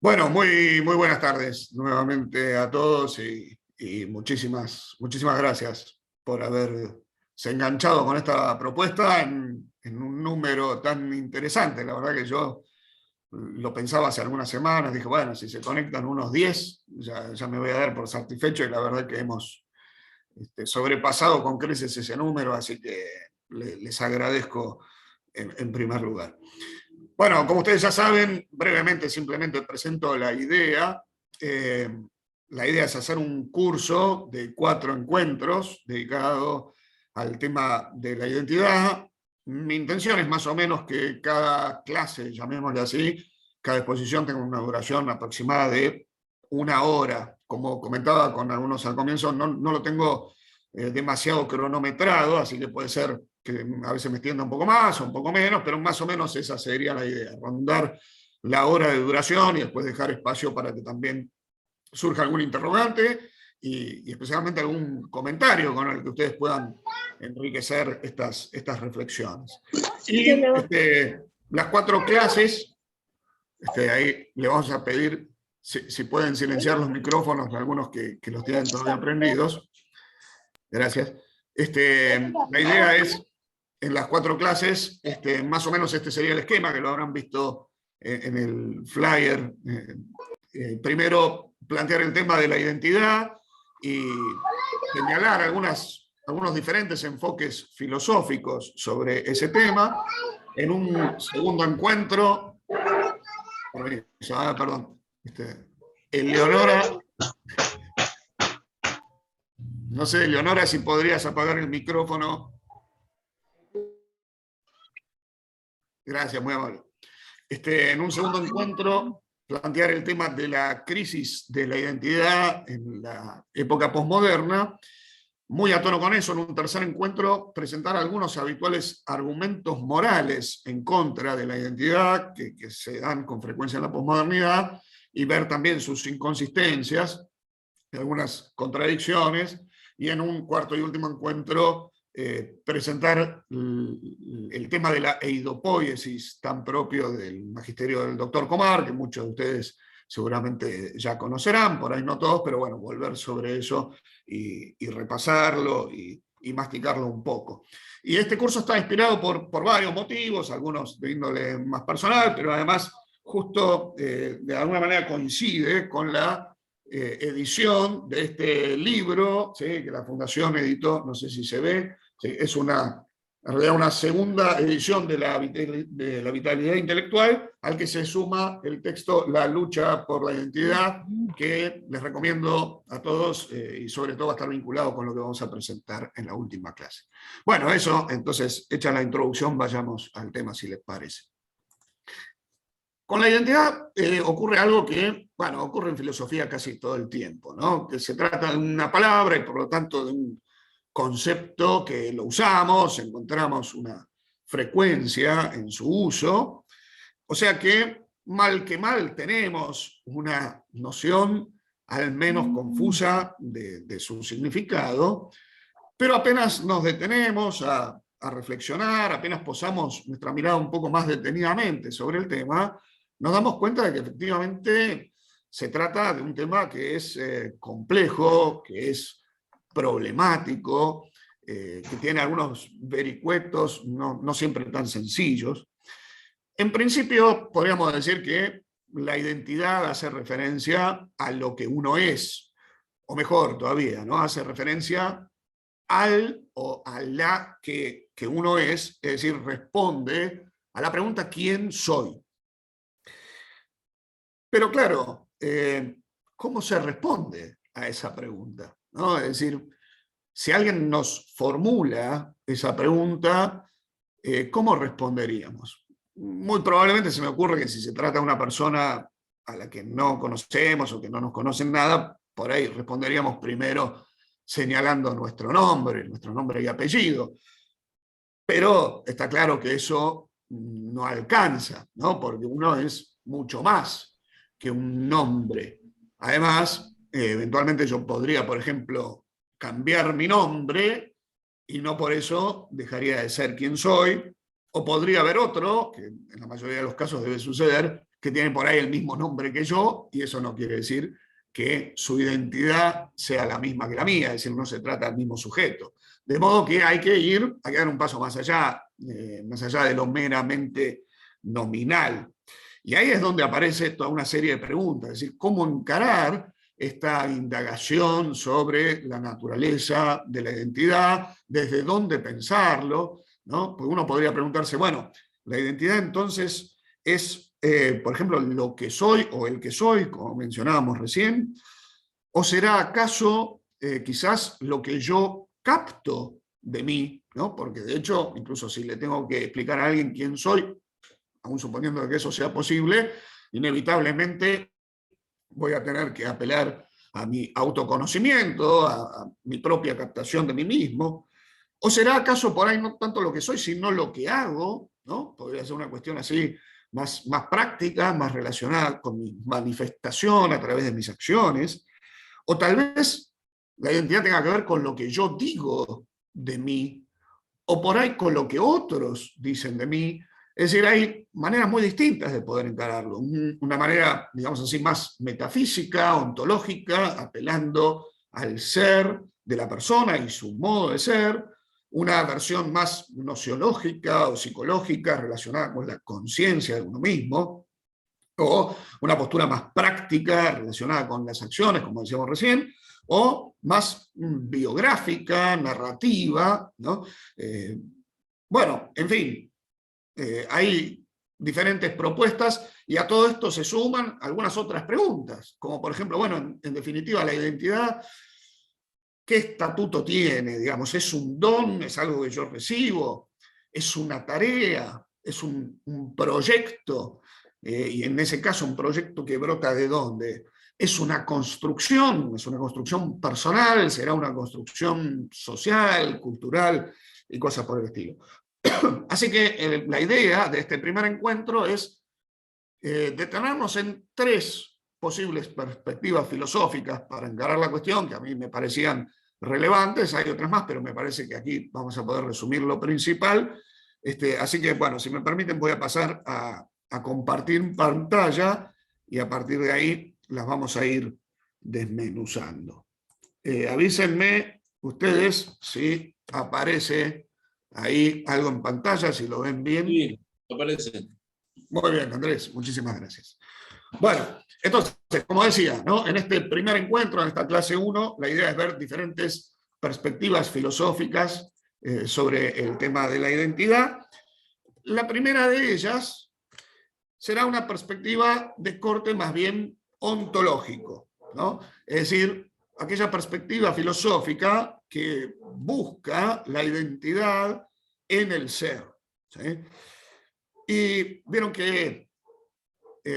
Bueno, muy buenas tardes nuevamente a todos y muchísimas gracias por haberse enganchado con esta propuesta en un número tan interesante. La verdad que yo lo pensaba hace algunas semanas, dije, bueno, si se conectan unos 10, ya me voy a dar por satisfecho y la verdad que hemos sobrepasado con creces ese número, así que les agradezco en primer lugar. Bueno, como ustedes ya saben, brevemente simplemente presento la idea. Eh, la idea es hacer un curso de 4 encuentros dedicado al tema de la identidad. Mi intención es más o menos que cada clase, llamémosle así, cada exposición tenga una duración aproximada de 1 hora. Como comentaba con algunos al comienzo, no lo tengo demasiado cronometrado, así que puede ser que a veces me extienda un poco más o un poco menos, pero más o menos esa sería la idea, rondar la hora de duración y después dejar espacio para que también surja algún interrogante y especialmente algún comentario con el que ustedes puedan enriquecer estas reflexiones. Y las 4 clases, ahí le vamos a pedir si pueden silenciar los micrófonos de algunos que los tienen todavía prendidos. Gracias. La idea es, en las 4 clases, más o menos este sería el esquema, que lo habrán visto en el flyer. Primero, plantear el tema de la identidad y señalar algunos diferentes enfoques filosóficos sobre ese tema. En un segundo encuentro, perdón, Eleonora, no sé, Eleonora, si podrías apagar el micrófono. Gracias, muy amable. En un segundo encuentro, plantear el tema de la crisis de la identidad en la época posmoderna. Muy a tono con eso, en un tercer encuentro, presentar algunos habituales argumentos morales en contra de la identidad que se dan con frecuencia en la posmodernidad y ver también sus inconsistencias, algunas contradicciones. Y en un cuarto y último encuentro, presentar el tema de la eidopoiesis tan propio del magisterio del doctor Comar, que muchos de ustedes seguramente ya conocerán, por ahí no todos, pero bueno, volver sobre eso y repasarlo y masticarlo un poco. Y este curso está inspirado por varios motivos, algunos de índole más personal, pero además justo de alguna manera coincide con la edición de este libro, ¿sí?, que la Fundación editó, no sé si se ve, ¿sí?, es en realidad una segunda edición de la vitalidad intelectual, al que se suma el texto La lucha por la identidad, que les recomiendo a todos y sobre todo va a estar vinculado con lo que vamos a presentar en la última clase. Bueno, eso, entonces, hecha la introducción, vayamos al tema si les parece. Con la identidad ocurre algo que, bueno, ocurre en filosofía casi todo el tiempo, ¿no? Que se trata de una palabra y por lo tanto de un concepto que lo usamos, encontramos una frecuencia en su uso, o sea que mal tenemos una noción al menos confusa de su significado, pero apenas nos detenemos a reflexionar, apenas posamos nuestra mirada un poco más detenidamente sobre el tema, nos damos cuenta de que efectivamente se trata de un tema que es complejo, que es problemático, que tiene algunos vericuetos no siempre tan sencillos. En principio, podríamos decir que la identidad hace referencia a lo que uno es, o mejor todavía, ¿no? Hace referencia al o a la que uno es decir, responde a la pregunta ¿quién soy? Pero claro, ¿cómo se responde a esa pregunta? ¿No? Es decir, si alguien nos formula esa pregunta, ¿cómo responderíamos? Muy probablemente se me ocurre que si se trata de una persona a la que no conocemos o que no nos conocen nada, por ahí responderíamos primero señalando nuestro nombre y apellido. Pero está claro que eso no alcanza, ¿no? Porque uno es mucho más que un nombre. Además, eventualmente yo podría, por ejemplo, cambiar mi nombre y no por eso dejaría de ser quien soy, o podría haber otro, que en la mayoría de los casos debe suceder, que tienen por ahí el mismo nombre que yo, y eso no quiere decir que su identidad sea la misma que la mía, es decir, no se trata del mismo sujeto. De modo que hay que dar un paso más allá de lo meramente nominal. Y ahí es donde aparece toda una serie de preguntas, es decir, cómo encarar esta indagación sobre la naturaleza de la identidad, desde dónde pensarlo, ¿no? Porque uno podría preguntarse, bueno, la identidad entonces es, por ejemplo, lo que soy o el que soy, como mencionábamos recién, o será acaso quizás lo que yo capto de mí, ¿no? Porque de hecho, incluso si le tengo que explicar a alguien quién soy, aún suponiendo que eso sea posible, inevitablemente voy a tener que apelar a mi autoconocimiento, a mi propia captación de mí mismo. ¿O será acaso por ahí no tanto lo que soy, sino lo que hago? ¿No? Podría ser una cuestión así más práctica, más relacionada con mi manifestación a través de mis acciones. O tal vez la identidad tenga que ver con lo que yo digo de mí, o por ahí con lo que otros dicen de mí. Es decir, hay maneras muy distintas de poder encararlo. Una manera, digamos así, más metafísica, ontológica, apelando al ser de la persona y su modo de ser. Una versión más nociológica o psicológica relacionada con la conciencia de uno mismo. O una postura más práctica relacionada con las acciones, como decíamos recién, o más biográfica, narrativa, ¿no? Bueno, en fin, hay diferentes propuestas y a todo esto se suman algunas otras preguntas, como por ejemplo, bueno, en definitiva, la identidad, ¿qué estatuto tiene? Digamos, ¿es un don? ¿Es algo que yo recibo? ¿Es una tarea? ¿Es un proyecto? Y en ese caso, un proyecto que brota ¿de dónde? ¿Es una construcción? ¿Es una construcción personal? ¿Será una construcción social, cultural y cosas por el estilo? Así que la idea de este primer encuentro es detenernos en tres posibles perspectivas filosóficas para encarar la cuestión, que a mí me parecían relevantes. Hay otras más, pero me parece que aquí vamos a poder resumir lo principal. Así que, bueno, si me permiten, voy a pasar a compartir pantalla y a partir de ahí las vamos a ir desmenuzando. Avísenme ustedes si aparece ahí algo en pantalla, si lo ven bien. Sí, aparece. Muy bien, Andrés, muchísimas gracias. Bueno, entonces, como decía, ¿no? En este primer encuentro, en esta clase 1, la idea es ver diferentes perspectivas filosóficas sobre el tema de la identidad. La primera de ellas será una perspectiva de corte más bien ontológico, ¿no? Es decir, aquella perspectiva filosófica que busca la identidad en el ser, ¿sí? Y vieron que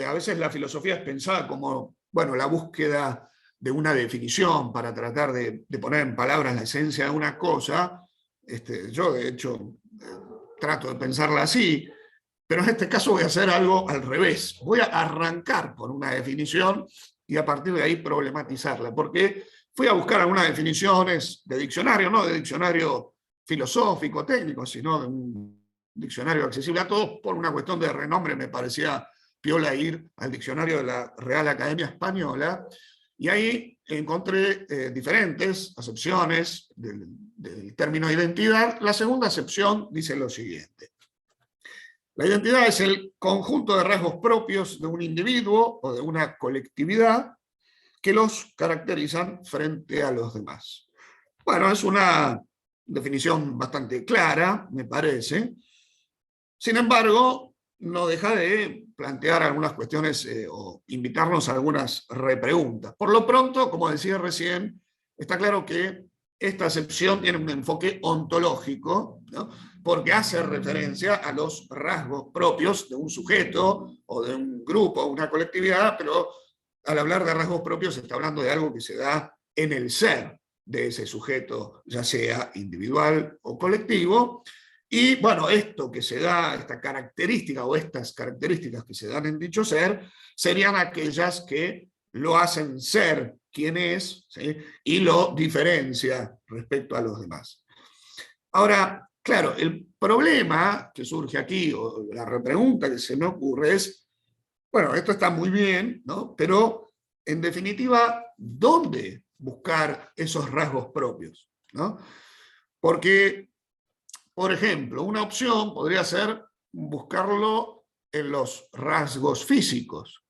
a veces la filosofía es pensada como, bueno, la búsqueda de una definición para tratar de poner en palabras la esencia de una cosa. Yo, de hecho, trato de pensarla así, pero en este caso voy a hacer algo al revés. Voy a arrancar por una definición y a partir de ahí problematizarla, porque fui a buscar algunas definiciones de diccionario, no de diccionario filosófico, técnico, sino de un diccionario accesible a todos. Por una cuestión de renombre me parecía piola ir al diccionario de la Real Academia Española, y ahí encontré diferentes acepciones del término identidad. La segunda acepción dice lo siguiente: la identidad es el conjunto de rasgos propios de un individuo o de una colectividad que los caracterizan frente a los demás. Bueno, es una definición bastante clara, me parece. Sin embargo, no deja de plantear algunas cuestiones o invitarnos a algunas repreguntas. Por lo pronto, como decía recién, está claro que esta acepción tiene un enfoque ontológico, ¿no? Porque hace referencia a los rasgos propios de un sujeto o de un grupo, una colectividad, pero al hablar de rasgos propios se está hablando de algo que se da en el ser de ese sujeto, ya sea individual o colectivo. Y bueno, esto que se da, esta característica o estas características que se dan en dicho ser, serían aquellas que lo hacen ser quien es, ¿sí? Y lo diferencia respecto a los demás. Ahora, claro, el problema que surge aquí, o la repregunta que se me ocurre es, Bueno, esto está muy bien, ¿no? Pero, en definitiva, ¿dónde buscar esos rasgos propios? ¿No? Porque, por ejemplo, una opción podría ser buscarlo en los rasgos físicos.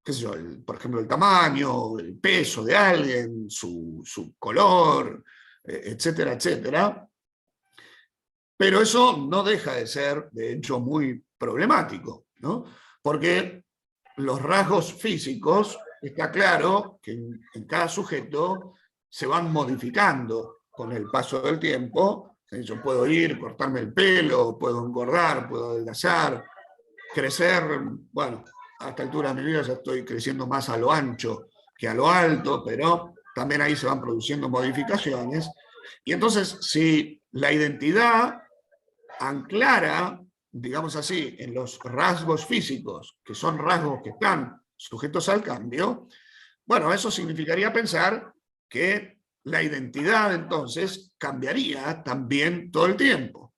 Qué sé yo, por ejemplo, el tamaño, el peso de alguien, su color, etcétera, etcétera. Pero eso no deja de ser, de hecho, muy problemático, ¿no? Porque los rasgos físicos, está claro que en cada sujeto se van modificando con el paso del tiempo. Yo puedo ir, cortarme el pelo, puedo engordar, puedo adelgazar, crecer. Bueno, a esta altura de mi vida ya estoy creciendo más a lo ancho que a lo alto, pero también ahí se van produciendo modificaciones. Y entonces, si la identidad anclara, digamos así, en los rasgos físicos, que son rasgos que están sujetos al cambio, bueno, eso significaría pensar que la identidad entonces cambiaría también todo el tiempo.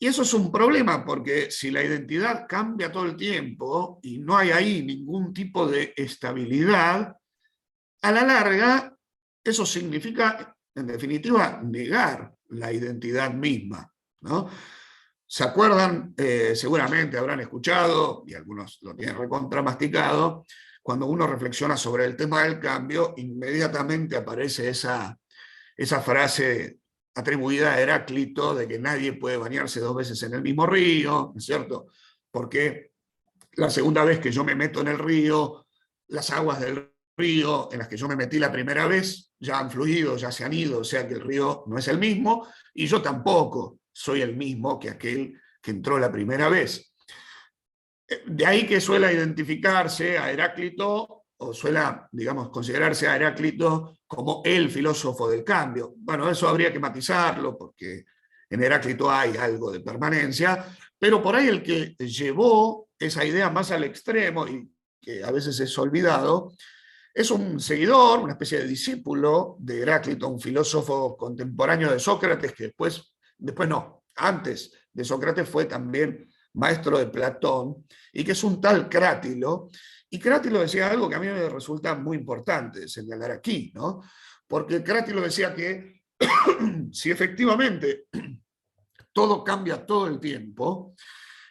Y eso es un problema, porque si la identidad cambia todo el tiempo y no hay ahí ningún tipo de estabilidad, a la larga eso significa, en definitiva, negar la identidad misma, ¿no? ¿Se acuerdan? Seguramente habrán escuchado, y algunos lo tienen recontramasticado, cuando uno reflexiona sobre el tema del cambio, inmediatamente aparece esa frase atribuida a Heráclito de que nadie puede bañarse 2 veces en el mismo río, ¿no es cierto? Porque la segunda vez que yo me meto en el río, las aguas del río en las que yo me metí la primera vez ya han fluido, ya se han ido, o sea que el río no es el mismo, y yo tampoco soy el mismo que aquel que entró la primera vez. De ahí que suele identificarse a Heráclito, o suele, digamos, considerarse a Heráclito como el filósofo del cambio. Bueno, eso habría que matizarlo, porque en Heráclito hay algo de permanencia, pero por ahí el que llevó esa idea más al extremo, y que a veces es olvidado, es un seguidor, una especie de discípulo de Heráclito, un filósofo contemporáneo de Sócrates, que después no, antes de Sócrates fue también maestro de Platón, y que es un tal Crátilo. Y Crátilo decía algo que a mí me resulta muy importante señalar aquí, ¿no? Porque Crátilo decía que si efectivamente todo cambia todo el tiempo,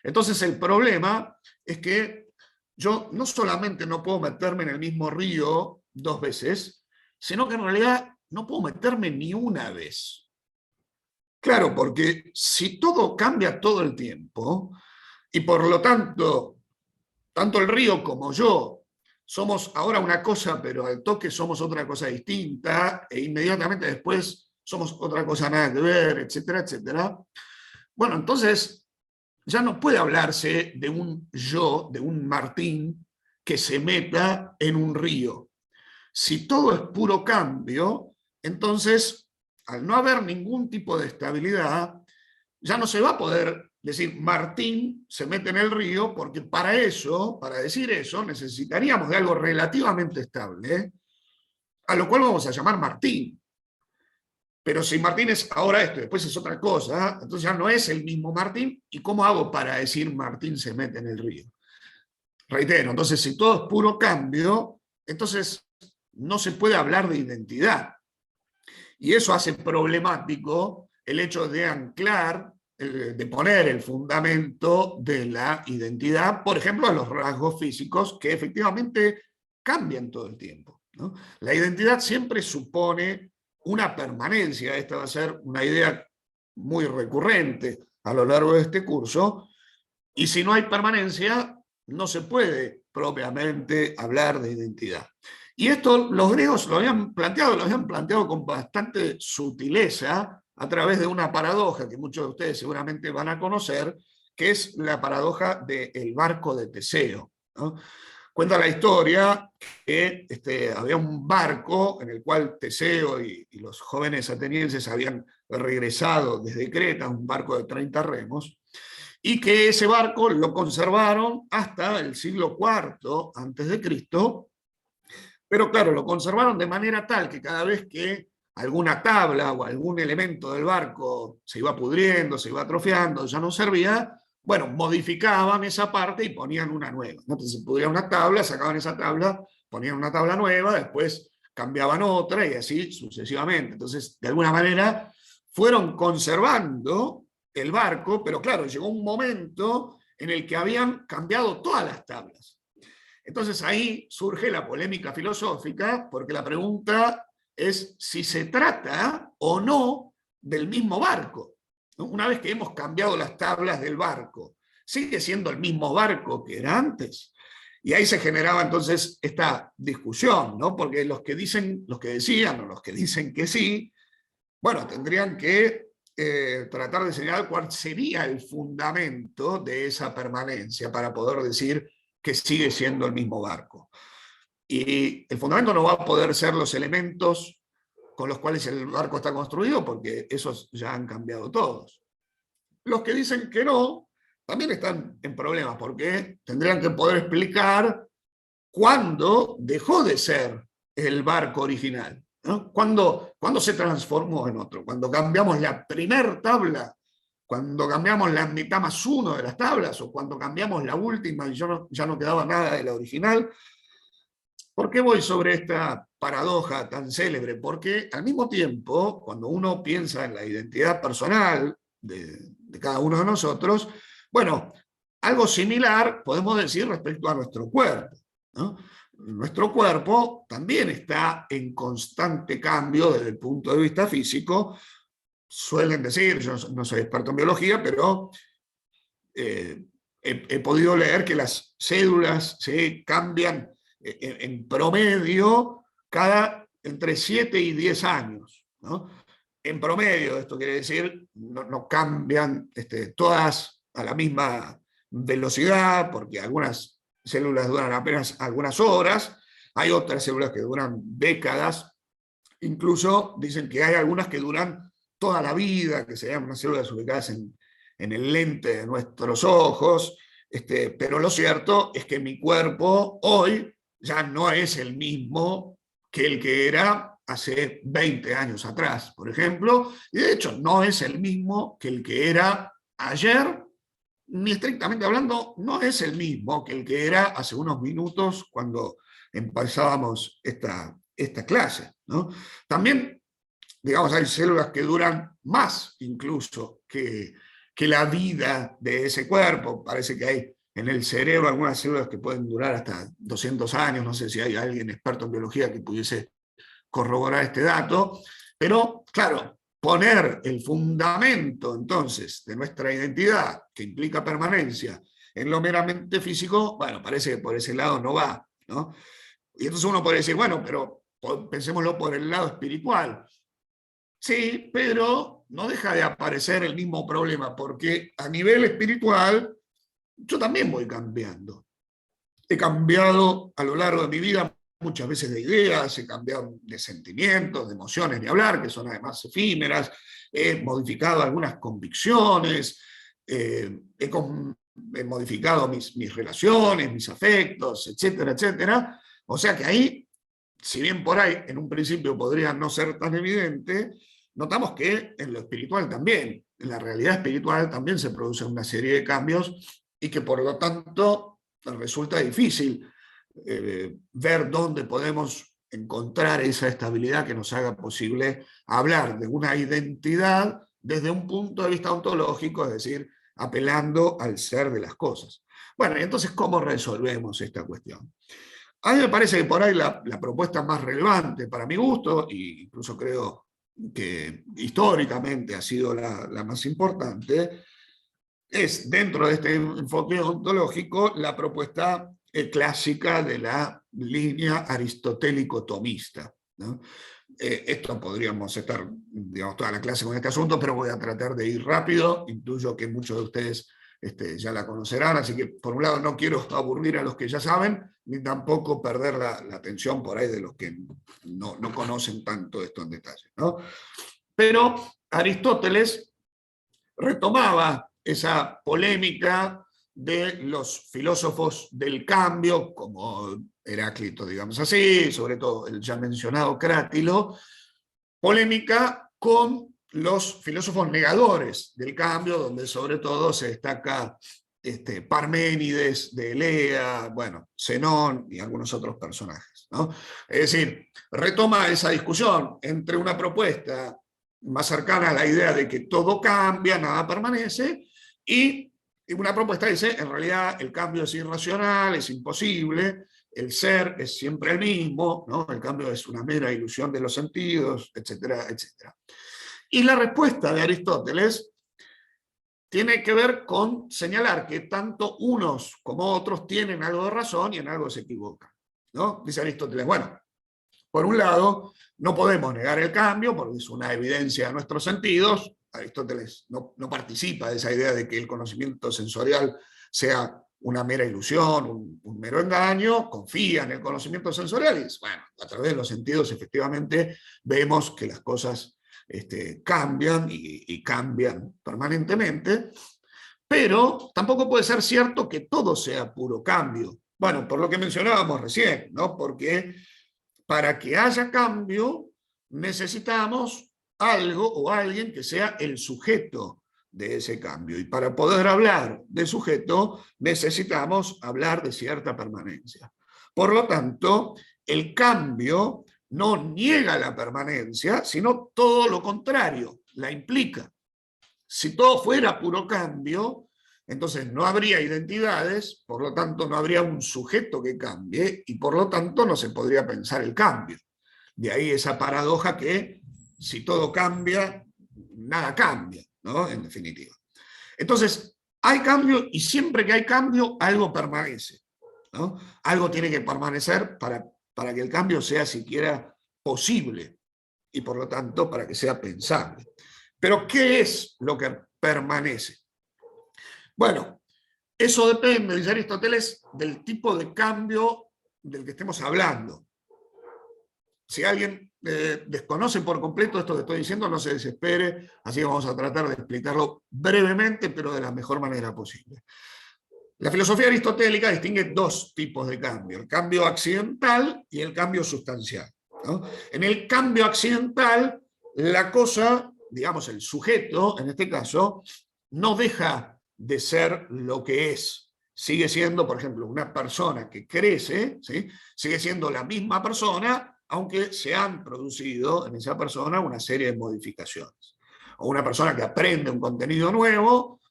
entonces el problema es que yo no solamente no puedo meterme en el mismo río 2 veces, sino que en realidad no puedo meterme ni una vez. Claro, porque si todo cambia todo el tiempo, y por lo tanto, tanto el río como yo somos ahora una cosa, pero al toque somos otra cosa distinta, e inmediatamente después somos otra cosa nada que ver, etcétera, etcétera. Bueno, entonces ya no puede hablarse de un yo, de un Martín, que se meta en un río. Si todo es puro cambio, entonces, al no haber ningún tipo de estabilidad, ya no se va a poder decir Martín se mete en el río, porque para eso, para decir eso, necesitaríamos de algo relativamente estable, ¿eh? A lo cual vamos a llamar Martín. Pero si Martín es ahora esto y después es otra cosa, entonces ya no es el mismo Martín. ¿Y cómo hago para decir Martín se mete en el río? Reitero, entonces si todo es puro cambio, entonces no se puede hablar de identidad. Y eso hace problemático el hecho de anclar, de poner el fundamento de la identidad, por ejemplo, a los rasgos físicos que efectivamente cambian todo el tiempo, ¿no? La identidad siempre supone una permanencia. Esta va a ser una idea muy recurrente a lo largo de este curso, y si no hay permanencia, no se puede propiamente hablar de identidad. Y esto los griegos lo habían planteado con bastante sutileza a través de una paradoja que muchos de ustedes seguramente van a conocer, que es la paradoja del barco de Teseo, ¿no? Cuenta la historia que había un barco en el cual Teseo y los jóvenes atenienses habían regresado desde Creta, un barco de 30 remos, y que ese barco lo conservaron hasta el siglo IV antes de Cristo, pero claro, lo conservaron de manera tal que cada vez que alguna tabla o algún elemento del barco se iba pudriendo, se iba atrofiando, ya no servía, bueno, modificaban esa parte y ponían una nueva, ¿no? Entonces ponían una tabla, sacaban esa tabla, ponían una tabla nueva, después cambiaban otra y así sucesivamente. Entonces, de alguna manera, fueron conservando el barco, pero claro, llegó un momento en el que habían cambiado todas las tablas. Entonces ahí surge la polémica filosófica, porque la pregunta es si se trata o no del mismo barco. Una vez que hemos cambiado las tablas del barco, ¿sigue siendo el mismo barco que era antes? Y ahí se generaba entonces esta discusión, ¿no? Porque los que decían o los que dicen que sí, bueno, tendrían que tratar de señalar cuál sería el fundamento de esa permanencia para poder decir que sigue siendo el mismo barco. Y el fundamento no va a poder ser los elementos con los cuales el barco está construido, porque esos ya han cambiado todos. Los que dicen que no, también están en problemas, porque tendrían que poder explicar cuándo dejó de ser el barco original, ¿no? ¿Cuándo se transformó en otro? Cuando cambiamos la primer tabla, cuando cambiamos la mitad más uno de las tablas, o cuando cambiamos la última y ya no quedaba nada de la original. ¿Por qué voy sobre esta paradoja tan célebre? Porque al mismo tiempo, cuando uno piensa en la identidad personal de cada uno de nosotros, bueno, algo similar podemos decir respecto a nuestro cuerpo, ¿no? Nuestro cuerpo también está en constante cambio desde el punto de vista físico. Suelen decir, yo no soy experto en biología, pero he podido leer que las células se cambian en promedio entre 7 y 10 años, ¿no? En promedio, esto quiere decir, no cambian todas a la misma velocidad, porque algunas células duran apenas algunas horas, hay otras células que duran décadas, incluso dicen que hay algunas que duran toda la vida, que se llaman células ubicadas en el lente de nuestros ojos, pero lo cierto es que mi cuerpo hoy ya no es el mismo que el que era hace 20 años atrás, por ejemplo, y de hecho no es el mismo que el que era ayer, ni estrictamente hablando, no es el mismo que el que era hace unos minutos cuando empezábamos esta clase, ¿no? También, digamos, hay células que duran más incluso que la vida de ese cuerpo. Parece que hay en el cerebro algunas células que pueden durar hasta 200 años, no sé si hay alguien experto en biología que pudiese corroborar este dato, pero claro, poner el fundamento entonces de nuestra identidad, que implica permanencia, en lo meramente físico, bueno, parece que por ese lado no va, ¿no? Y entonces uno puede decir, bueno, pero pensémoslo por el lado espiritual. Sí, pero no deja de aparecer el mismo problema, porque a nivel espiritual yo también voy cambiando. He cambiado a lo largo de mi vida muchas veces de ideas, he cambiado de sentimientos, de emociones, ni hablar, que son además efímeras, he modificado algunas convicciones, he modificado mis relaciones, mis afectos, etcétera, etcétera. O sea que ahí, si bien por ahí en un principio podría no ser tan evidente, notamos que en lo espiritual también, en la realidad espiritual también se producen una serie de cambios y que por lo tanto resulta difícil ver dónde podemos encontrar esa estabilidad que nos haga posible hablar de una identidad desde un punto de vista ontológico, es decir, apelando al ser de las cosas. Bueno, y entonces, ¿cómo resolvemos esta cuestión? A mí me parece que por ahí la propuesta más relevante para mi gusto, e incluso creo que históricamente ha sido la más importante, es, dentro de este enfoque ontológico, la propuesta clásica de la línea aristotélico-tomista, ¿no? Esto podríamos estar, digamos, toda la clase con este asunto, pero voy a tratar de ir rápido. Intuyo que muchos de ustedes ya la conocerán, así que por un lado no quiero aburrir a los que ya saben, ni tampoco perder la atención por ahí de los que no conocen tanto esto en detalle, ¿no? Pero Aristóteles retomaba esa polémica de los filósofos del cambio, como Heráclito, digamos así, sobre todo el ya mencionado Crátilo, polémica con los filósofos negadores del cambio, donde sobre todo se destaca Parménides de Elea, bueno, Zenón y algunos otros personajes, ¿no? Es decir, retoma esa discusión entre una propuesta más cercana a la idea de que todo cambia, nada permanece, y una propuesta que dice, en realidad el cambio es irracional, es imposible, el ser es siempre el mismo, ¿no? El cambio es una mera ilusión de los sentidos, etcétera, etcétera. Y la respuesta de Aristóteles tiene que ver con señalar que tanto unos como otros tienen algo de razón y en algo se equivocan, ¿no? Dice Aristóteles, bueno, por un lado, no podemos negar el cambio porque es una evidencia de nuestros sentidos. Aristóteles no participa de esa idea de que el conocimiento sensorial sea una mera ilusión, un mero engaño, confía en el conocimiento sensorial y dice, bueno, a través de los sentidos efectivamente vemos que las cosas cambian y cambian permanentemente, pero tampoco puede ser cierto que todo sea puro cambio. Bueno, por lo que mencionábamos recién, ¿no? Porque para que haya cambio necesitamos algo o alguien que sea el sujeto de ese cambio. Y para poder hablar de sujeto necesitamos hablar de cierta permanencia. Por lo tanto, el cambio no niega la permanencia, sino todo lo contrario, la implica. Si todo fuera puro cambio, entonces no habría identidades, por lo tanto no habría un sujeto que cambie y por lo tanto no se podría pensar el cambio. De ahí esa paradoja que si todo cambia, nada cambia, ¿no? En definitiva. Entonces, hay cambio y siempre que hay cambio, algo permanece, ¿no? Algo tiene que permanecer para que el cambio sea siquiera posible y por lo tanto para que sea pensable. Pero ¿qué es lo que permanece? Bueno, eso depende, dice Aristóteles, del tipo de cambio del que estemos hablando. Si alguien desconoce por completo esto que estoy diciendo, no se desespere, así que vamos a tratar de explicarlo brevemente, pero de la mejor manera posible. La filosofía aristotélica distingue dos tipos de cambio, el cambio accidental y el cambio sustancial, ¿no? En el cambio accidental, la cosa, digamos el sujeto, en este caso, no deja de ser lo que es. Sigue siendo, por ejemplo, una persona que crece, ¿sí? Sigue siendo la misma persona, aunque se han producido en esa persona una serie de modificaciones. O una persona que aprende un contenido nuevo,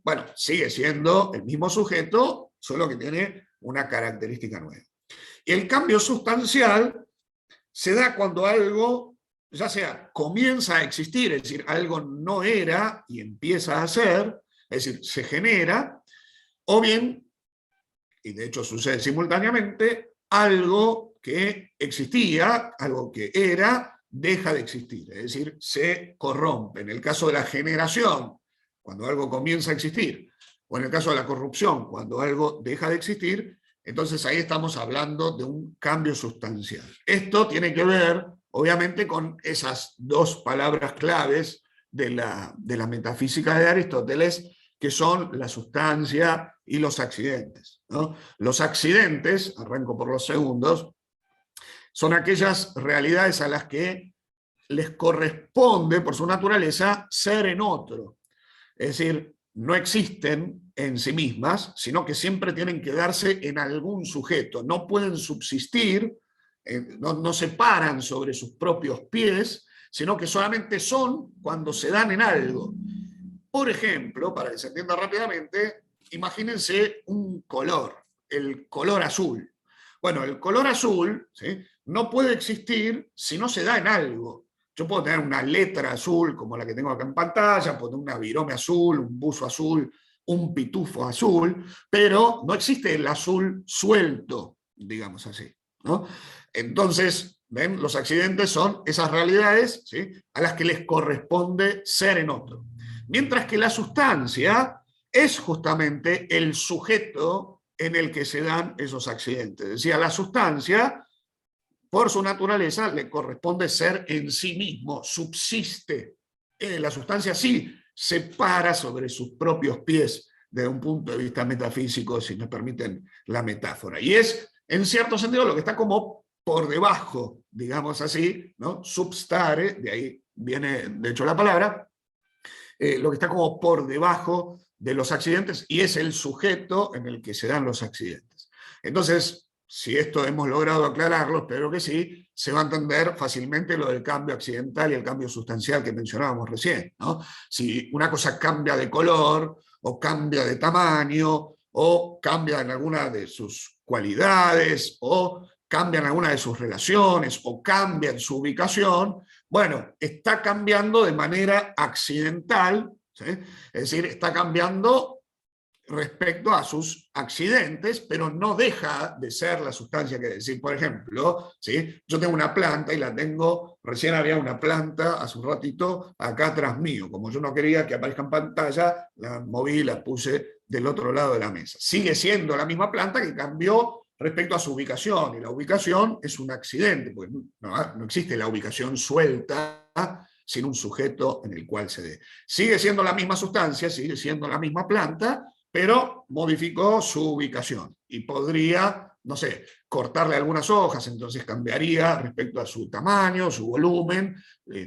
bueno, sigue siendo el mismo sujeto, solo que tiene una característica nueva. Y el cambio sustancial se da cuando algo, ya sea comienza a existir, es decir, algo no era y empieza a ser, es decir, se genera, o bien, y de hecho sucede simultáneamente, algo que existía, algo que era, deja de existir, es decir, se corrompe. En el caso de la generación, cuando algo comienza a existir, o en el caso de la corrupción, cuando algo deja de existir, entonces ahí estamos hablando de un cambio sustancial. Esto tiene que ver, obviamente, con esas dos palabras claves de la metafísica de Aristóteles, que son la sustancia y los accidentes, ¿no? Los accidentes, arranco por los segundos, son aquellas realidades a las que les corresponde, por su naturaleza, ser en otro. Es decir, no existen en sí mismas, sino que siempre tienen que darse en algún sujeto. No pueden subsistir, no se paran sobre sus propios pies, sino que solamente son cuando se dan en algo. Por ejemplo, para que se entienda rápidamente, imagínense un color, el color azul. Bueno, el color azul, ¿sí?, no puede existir si no se da en algo. Yo puedo tener una letra azul como la que tengo acá en pantalla, puedo tener una virome azul, un buzo azul, un pitufo azul, pero no existe el azul suelto, digamos así, ¿no? Entonces, ¿ven? Los accidentes son esas realidades, ¿sí?, a las que les corresponde ser en otro. Mientras que la sustancia es justamente el sujeto en el que se dan esos accidentes. Decía, la sustancia, por su naturaleza, le corresponde ser en sí mismo, subsiste. La sustancia sí se para sobre sus propios pies desde un punto de vista metafísico, si me permiten la metáfora. Y es, en cierto sentido, lo que está como por debajo, digamos así, ¿no? Substare, de ahí viene de hecho la palabra, lo que está como por debajo de los accidentes y es el sujeto en el que se dan los accidentes. Entonces, si esto hemos logrado aclararlo, espero que sí, se va a entender fácilmente lo del cambio accidental y el cambio sustancial que mencionábamos recién, ¿no? Si una cosa cambia de color, o cambia de tamaño, o cambia en alguna de sus cualidades, o cambia en alguna de sus relaciones, o cambia en su ubicación, bueno, está cambiando de manera accidental, ¿sí? Es decir, está cambiando respecto a sus accidentes, pero no deja de ser la sustancia que decir. Por ejemplo, ¿sí? Yo tengo una planta y la tengo, recién había una planta hace un ratito acá atrás mío. Como yo no quería que aparezca en pantalla, la moví y la puse del otro lado de la mesa. Sigue siendo la misma planta que cambió respecto a su ubicación, y la ubicación es un accidente, porque no existe la ubicación suelta sin un sujeto en el cual se dé. Sigue siendo la misma sustancia, sigue siendo la misma planta, pero modificó su ubicación y podría, no sé, cortarle algunas hojas, entonces cambiaría respecto a su tamaño, su volumen,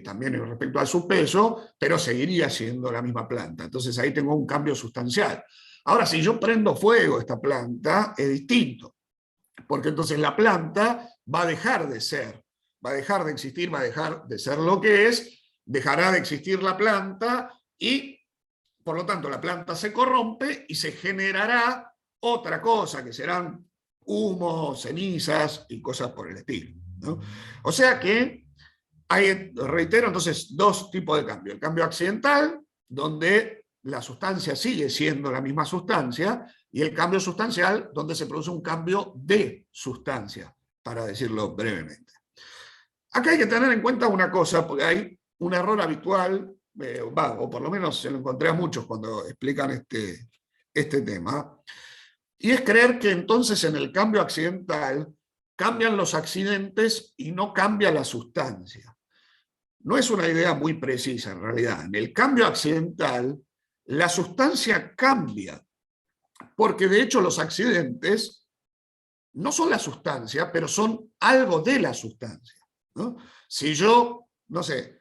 también respecto a su peso, pero seguiría siendo la misma planta. Entonces ahí tengo un cambio sustancial. Ahora, si yo prendo fuego a esta planta, es distinto, porque entonces la planta va a dejar de ser, va a dejar de existir, va a dejar de ser lo que es, dejará de existir la planta y por lo tanto, la planta se corrompe y se generará otra cosa, que serán humo, cenizas y cosas por el estilo, ¿no? O sea que hay, reitero, entonces, dos tipos de cambio. El cambio accidental, donde la sustancia sigue siendo la misma sustancia, y el cambio sustancial, donde se produce un cambio de sustancia, para decirlo brevemente. Acá hay que tener en cuenta una cosa, porque hay un error habitual, o por lo menos se lo encontré a muchos cuando explican este tema, y es creer que entonces en el cambio accidental cambian los accidentes y no cambia la sustancia. No es una idea muy precisa en realidad. En el cambio accidental, la sustancia cambia, porque de hecho los accidentes no son la sustancia, pero son algo de la sustancia, ¿no? Si yo, no sé,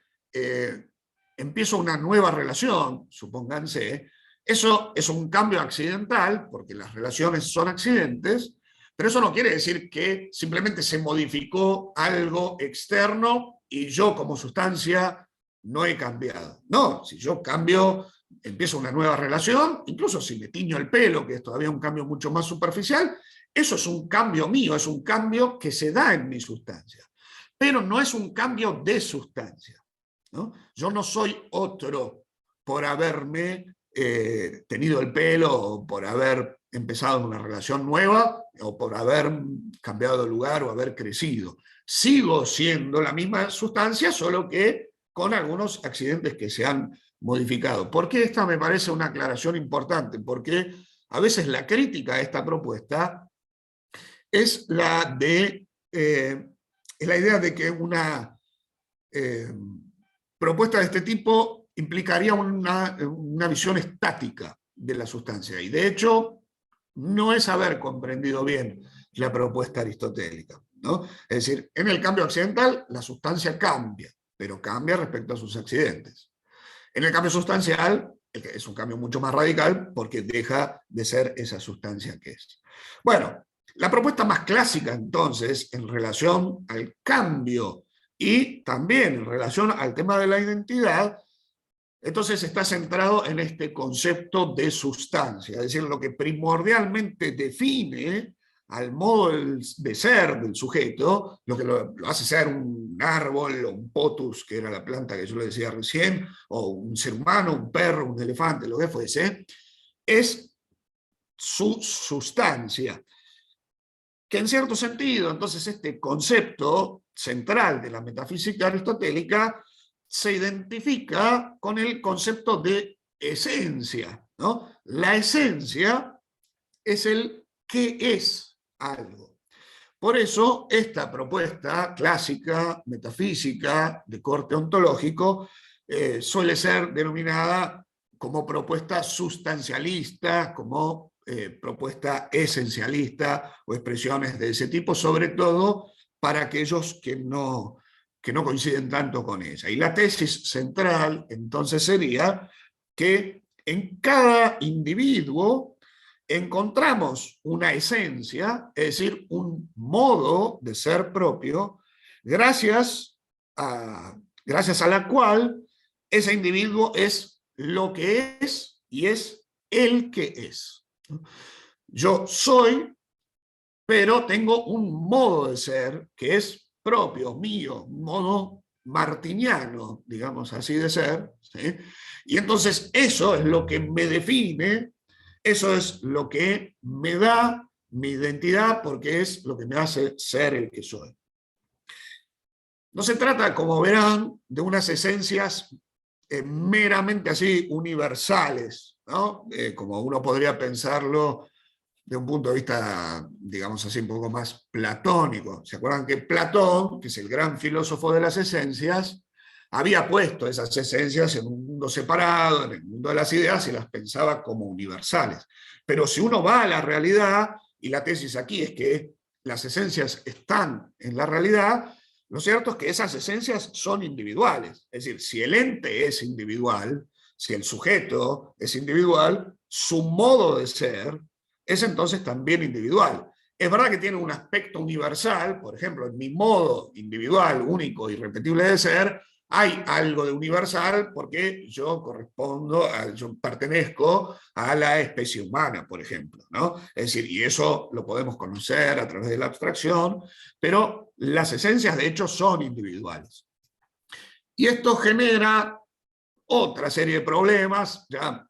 empiezo una nueva relación, supónganse, eso es un cambio accidental, porque las relaciones son accidentes, pero eso no quiere decir que simplemente se modificó algo externo y yo como sustancia no he cambiado. No, si yo cambio, empiezo una nueva relación, incluso si me tiño el pelo, que es todavía un cambio mucho más superficial, eso es un cambio mío, es un cambio que se da en mi sustancia, pero no es un cambio de sustancia, ¿no? Yo no soy otro por haberme tenido el pelo, o por haber empezado una relación nueva, o por haber cambiado de lugar o haber crecido. Sigo siendo la misma sustancia, solo que con algunos accidentes que se han modificado. ¿Por qué esta me parece una aclaración importante? Porque a veces la crítica a esta propuesta es la idea de que una propuesta de este tipo implicaría una visión estática de la sustancia. Y de hecho, no es haber comprendido bien la propuesta aristotélica, ¿no? Es decir, en el cambio accidental, la sustancia cambia, pero cambia respecto a sus accidentes. En el cambio sustancial, es un cambio mucho más radical, porque deja de ser esa sustancia que es. Bueno, la propuesta más clásica, entonces, en relación al cambio y también en relación al tema de la identidad, entonces está centrado en este concepto de sustancia, es decir, lo que primordialmente define al modo de ser del sujeto, lo que lo hace ser un árbol o un potus, que era la planta que yo le decía recién, o un ser humano, un perro, un elefante, lo que fuese, es su sustancia. Que en cierto sentido, entonces, este concepto central de la metafísica aristotélica se identifica con el concepto de esencia, ¿no? La esencia es el qué es algo. Por eso, esta propuesta clásica, metafísica, de corte ontológico, suele ser denominada como propuesta sustancialista, como propuesta esencialista o expresiones de ese tipo, sobre todo para aquellos que no que no coinciden tanto con ella. Y la tesis central entonces sería que en cada individuo encontramos una esencia, es decir, un modo de ser propio, gracias a la cual ese individuo es lo que es y es el que es. Yo soy, pero tengo un modo de ser que es propio, mío, un modo martiniano, digamos así, de ser, ¿sí? Y entonces eso es lo que me define, eso es lo que me da mi identidad, porque es lo que me hace ser el que soy. No se trata, como verán, de unas esencias meramente así universales, ¿no? Como uno podría pensarlo de un punto de vista, digamos así, un poco más platónico. ¿Se acuerdan que Platón, que es el gran filósofo de las esencias, había puesto esas esencias en un mundo separado, en el mundo de las ideas, y las pensaba como universales? Pero si uno va a la realidad, y la tesis aquí es que las esencias están en la realidad, lo cierto es que esas esencias son individuales. Es decir, si el ente es individual, si el sujeto es individual, su modo de ser es entonces también individual. Es verdad que tiene un aspecto universal, por ejemplo, en mi modo individual, único y irrepetible de ser, hay algo de universal porque yo yo pertenezco a la especie humana, por ejemplo, ¿no? Es decir, y eso lo podemos conocer a través de la abstracción, pero las esencias de hecho son individuales. Y esto genera otra serie de problemas, ya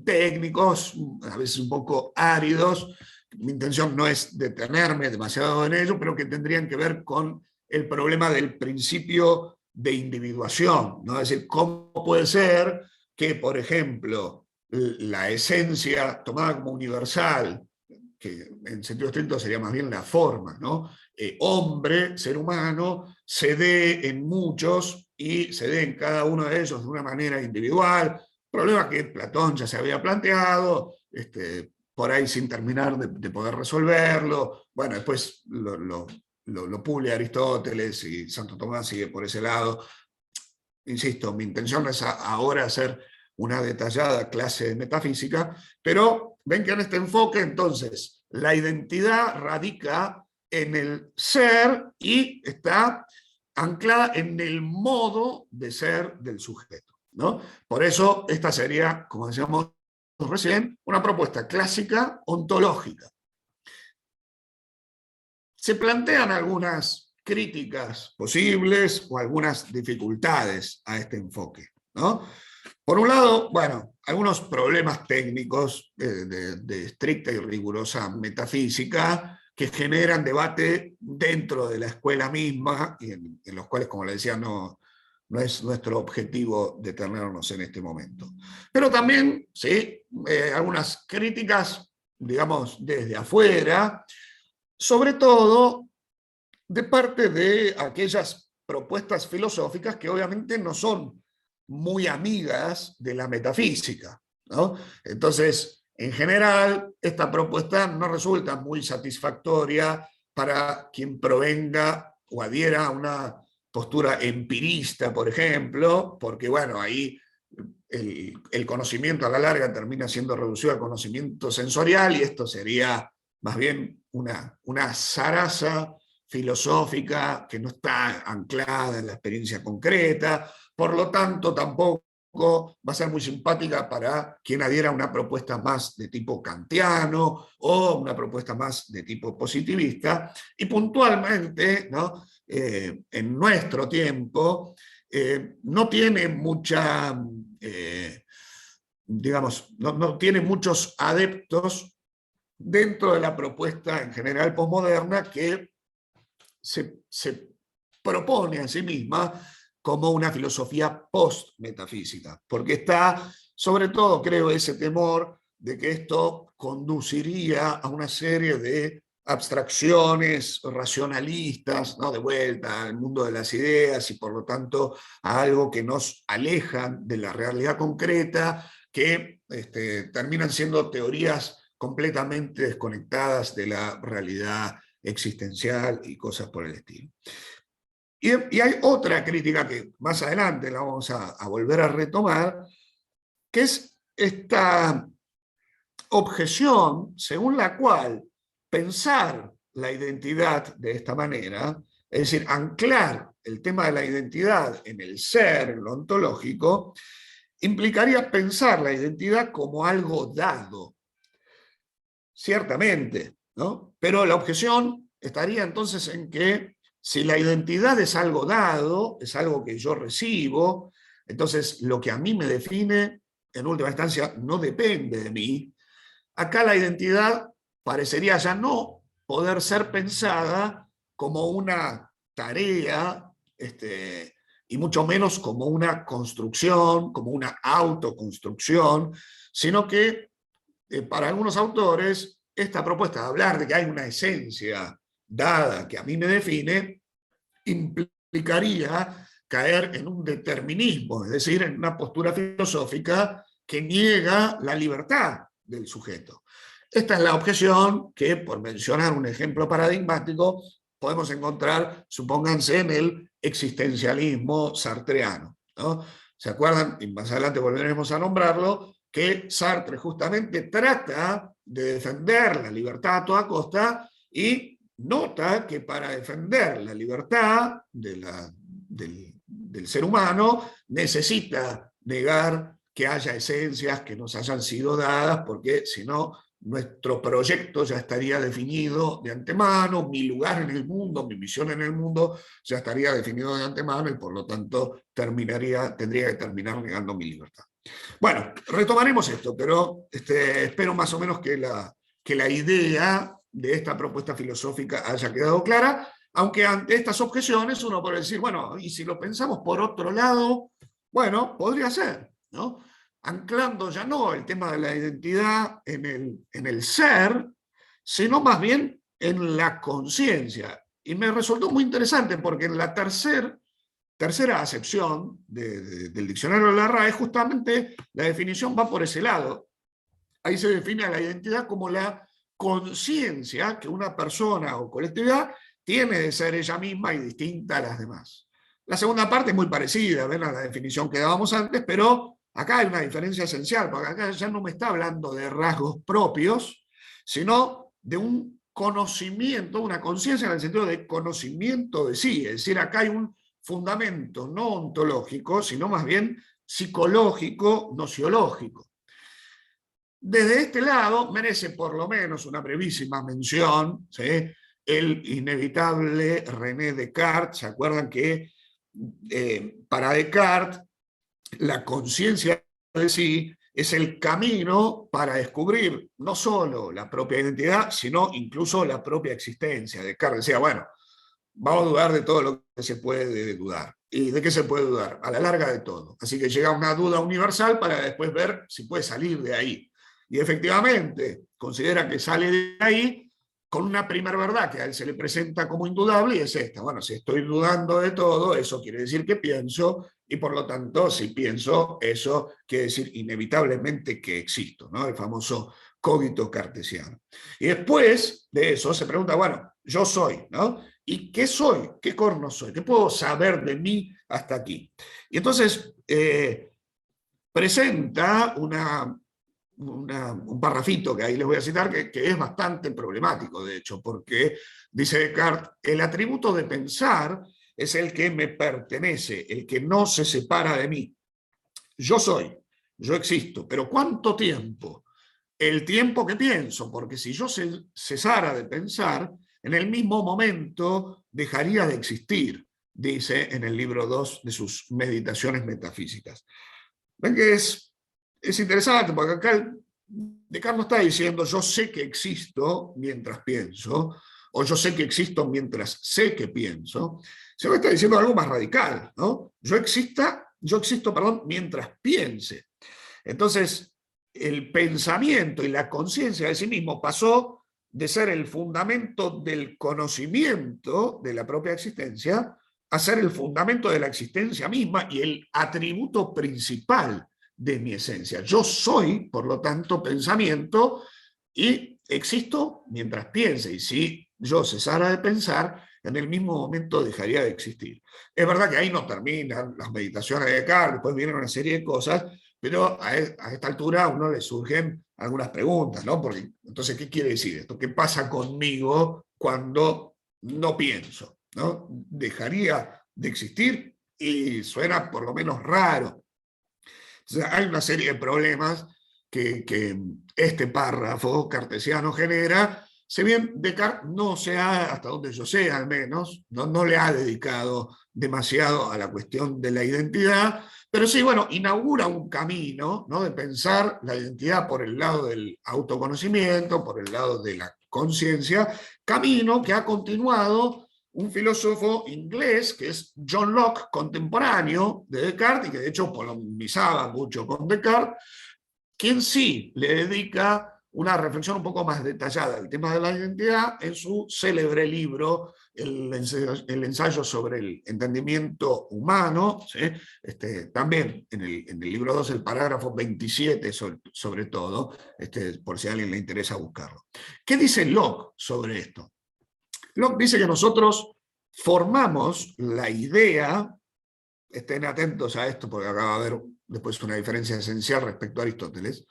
técnicos, a veces un poco áridos. Mi intención no es detenerme demasiado en ello, pero que tendrían que ver con el problema del principio de individuación, ¿no? Es decir, ¿cómo puede ser que, por ejemplo, la esencia tomada como universal, que en sentido estricto sería más bien la forma, ¿no? Hombre, ser humano, se dé en muchos y se dé en cada uno de ellos de una manera individual, problema que Platón ya se había planteado, por ahí sin terminar de poder resolverlo. Bueno, después lo pule Aristóteles y Santo Tomás sigue por ese lado. Insisto, mi intención es ahora hacer una detallada clase de metafísica, pero ven que en este enfoque, entonces, la identidad radica en el ser y está anclada en el modo de ser del sujeto, ¿no? Por eso esta sería, como decíamos recién, una propuesta clásica ontológica. Se plantean algunas críticas posibles o algunas dificultades a este enfoque, ¿no? Por un lado, bueno, algunos problemas técnicos de estricta y rigurosa metafísica que generan debate dentro de la escuela misma y en los cuales, como le decía, no es nuestro objetivo detenernos en este momento. Pero también, sí, algunas críticas, digamos, desde afuera, sobre todo de parte de aquellas propuestas filosóficas que obviamente no son muy amigas de la metafísica, ¿no? Entonces, en general, esta propuesta no resulta muy satisfactoria para quien provenga o adhiera a una postura empirista, por ejemplo, porque bueno, ahí el conocimiento a la larga termina siendo reducido al conocimiento sensorial y esto sería más bien una zaraza filosófica que no está anclada en la experiencia concreta, por lo tanto tampoco va a ser muy simpática para quien adhiera a una propuesta más de tipo kantiano o una propuesta más de tipo positivista, y puntualmente, ¿no? En nuestro tiempo no tiene mucha, digamos, no tiene muchos adeptos dentro de la propuesta en general posmoderna que se propone a sí misma como una filosofía post-metafísica, porque está, sobre todo, creo, ese temor de que esto conduciría a una serie de abstracciones racionalistas, ¿no? De vuelta al mundo de las ideas y por lo tanto a algo que nos alejan de la realidad concreta, que terminan siendo teorías completamente desconectadas de la realidad existencial y cosas por el estilo. Y hay otra crítica que más adelante la vamos a volver a retomar, que es esta objeción según la cual pensar la identidad de esta manera, es decir, anclar el tema de la identidad en el ser, en lo ontológico, implicaría pensar la identidad como algo dado. Ciertamente, ¿no? Pero la objeción estaría entonces en que si la identidad es algo dado, es algo que yo recibo, entonces lo que a mí me define, en última instancia, no depende de mí. Acá la identidad parecería ya no poder ser pensada como una tarea, y mucho menos como una construcción, como una autoconstrucción, sino que para algunos autores esta propuesta de hablar de que hay una esencia dada que a mí me define, implicaría caer en un determinismo, es decir, en una postura filosófica que niega la libertad del sujeto. Esta es la objeción que, por mencionar un ejemplo paradigmático, podemos encontrar, supónganse, en el existencialismo sartreano, ¿no? ¿Se acuerdan? Y más adelante volveremos a nombrarlo, que Sartre justamente trata de defender la libertad a toda costa y nota que para defender la libertad del ser humano necesita negar que haya esencias que nos hayan sido dadas, porque si no, nuestro proyecto ya estaría definido de antemano, mi lugar en el mundo, mi misión en el mundo ya estaría definido de antemano y por lo tanto tendría que terminar negando mi libertad. Bueno, retomaremos esto, pero espero más o menos que la idea de esta propuesta filosófica haya quedado clara, aunque ante estas objeciones uno puede decir, bueno, y si lo pensamos por otro lado, bueno, podría ser, ¿no? Anclando ya no el tema de la identidad en el ser, sino más bien en la conciencia. Y me resultó muy interesante porque en la tercera acepción del diccionario de la RAE, justamente la definición va por ese lado. Ahí se define a la identidad como la conciencia que una persona o colectividad tiene de ser ella misma y distinta a las demás. La segunda parte es muy parecida, ¿ven? A la definición que dábamos antes, pero acá hay una diferencia esencial, porque acá ya no me está hablando de rasgos propios, sino de un conocimiento, una conciencia en el sentido de conocimiento de sí. Es decir, acá hay un fundamento no ontológico, sino más bien psicológico, nociológico. Desde este lado merece por lo menos una brevísima mención, ¿sí?, el inevitable René Descartes. ¿Se acuerdan que para Descartes la conciencia de sí es el camino para descubrir no solo la propia identidad, sino incluso la propia existencia? Descartes decía, bueno, vamos a dudar de todo lo que se puede dudar. ¿Y de qué se puede dudar? A la larga de todo. Así que llega una duda universal para después ver si puede salir de ahí. Y efectivamente considera que sale de ahí con una primera verdad que a él se le presenta como indudable, y es esta. Bueno, si estoy dudando de todo, eso quiere decir que pienso, y por lo tanto, si pienso, eso quiere decir inevitablemente que existo, ¿no? El famoso cogito cartesiano. Y después de eso se pregunta, bueno, yo soy, ¿no? ¿Y qué soy? ¿Qué corno soy? ¿Qué puedo saber de mí hasta aquí? Y entonces presenta un parrafito que ahí les voy a citar, que es bastante problemático, de hecho, porque dice Descartes, el atributo de pensar es el que me pertenece, el que no se separa de mí. Yo soy, yo existo, pero ¿cuánto tiempo? El tiempo que pienso, porque si yo cesara de pensar, en el mismo momento dejaría de existir, dice en el libro 2 de sus Meditaciones Metafísicas. Ven que es interesante, porque acá Descartes no está diciendo yo sé que existo mientras pienso, o yo sé que existo mientras sé que pienso, sino que está diciendo algo más radical, ¿no? Yo existo, mientras piense. Entonces, el pensamiento y la conciencia de sí mismo pasó de ser el fundamento del conocimiento de la propia existencia a ser el fundamento de la existencia misma y el atributo principal de mi esencia. Yo soy, por lo tanto, pensamiento y existo mientras piense. Y si yo cesara de pensar, en el mismo momento dejaría de existir. Es verdad que ahí no terminan las meditaciones de Descartes, después vienen una serie de cosas, pero a esta altura a uno le surgen algunas preguntas, ¿no? Porque, entonces, ¿qué quiere decir esto? ¿Qué pasa conmigo cuando no pienso? ¿No? ¿Dejaría de existir? Y suena por lo menos raro. O sea, hay una serie de problemas que este párrafo cartesiano genera, si bien Descartes no se ha, hasta donde yo sé al menos, no le ha dedicado demasiado a la cuestión de la identidad, pero sí, bueno, inaugura un camino, ¿no?, de pensar la identidad por el lado del autoconocimiento, por el lado de la conciencia, camino que ha continuado un filósofo inglés que es John Locke, contemporáneo de Descartes, y que de hecho polemizaba mucho con Descartes, quien sí le dedica una reflexión un poco más detallada del tema de la identidad en su célebre libro, el ensayo sobre el entendimiento humano, ¿sí? También en el libro 2, el parágrafo 27 sobre todo, por si a alguien le interesa buscarlo. ¿Qué dice Locke sobre esto? Locke dice que nosotros formamos la idea, estén atentos a esto porque acaba de haber después una diferencia esencial respecto a Aristóteles,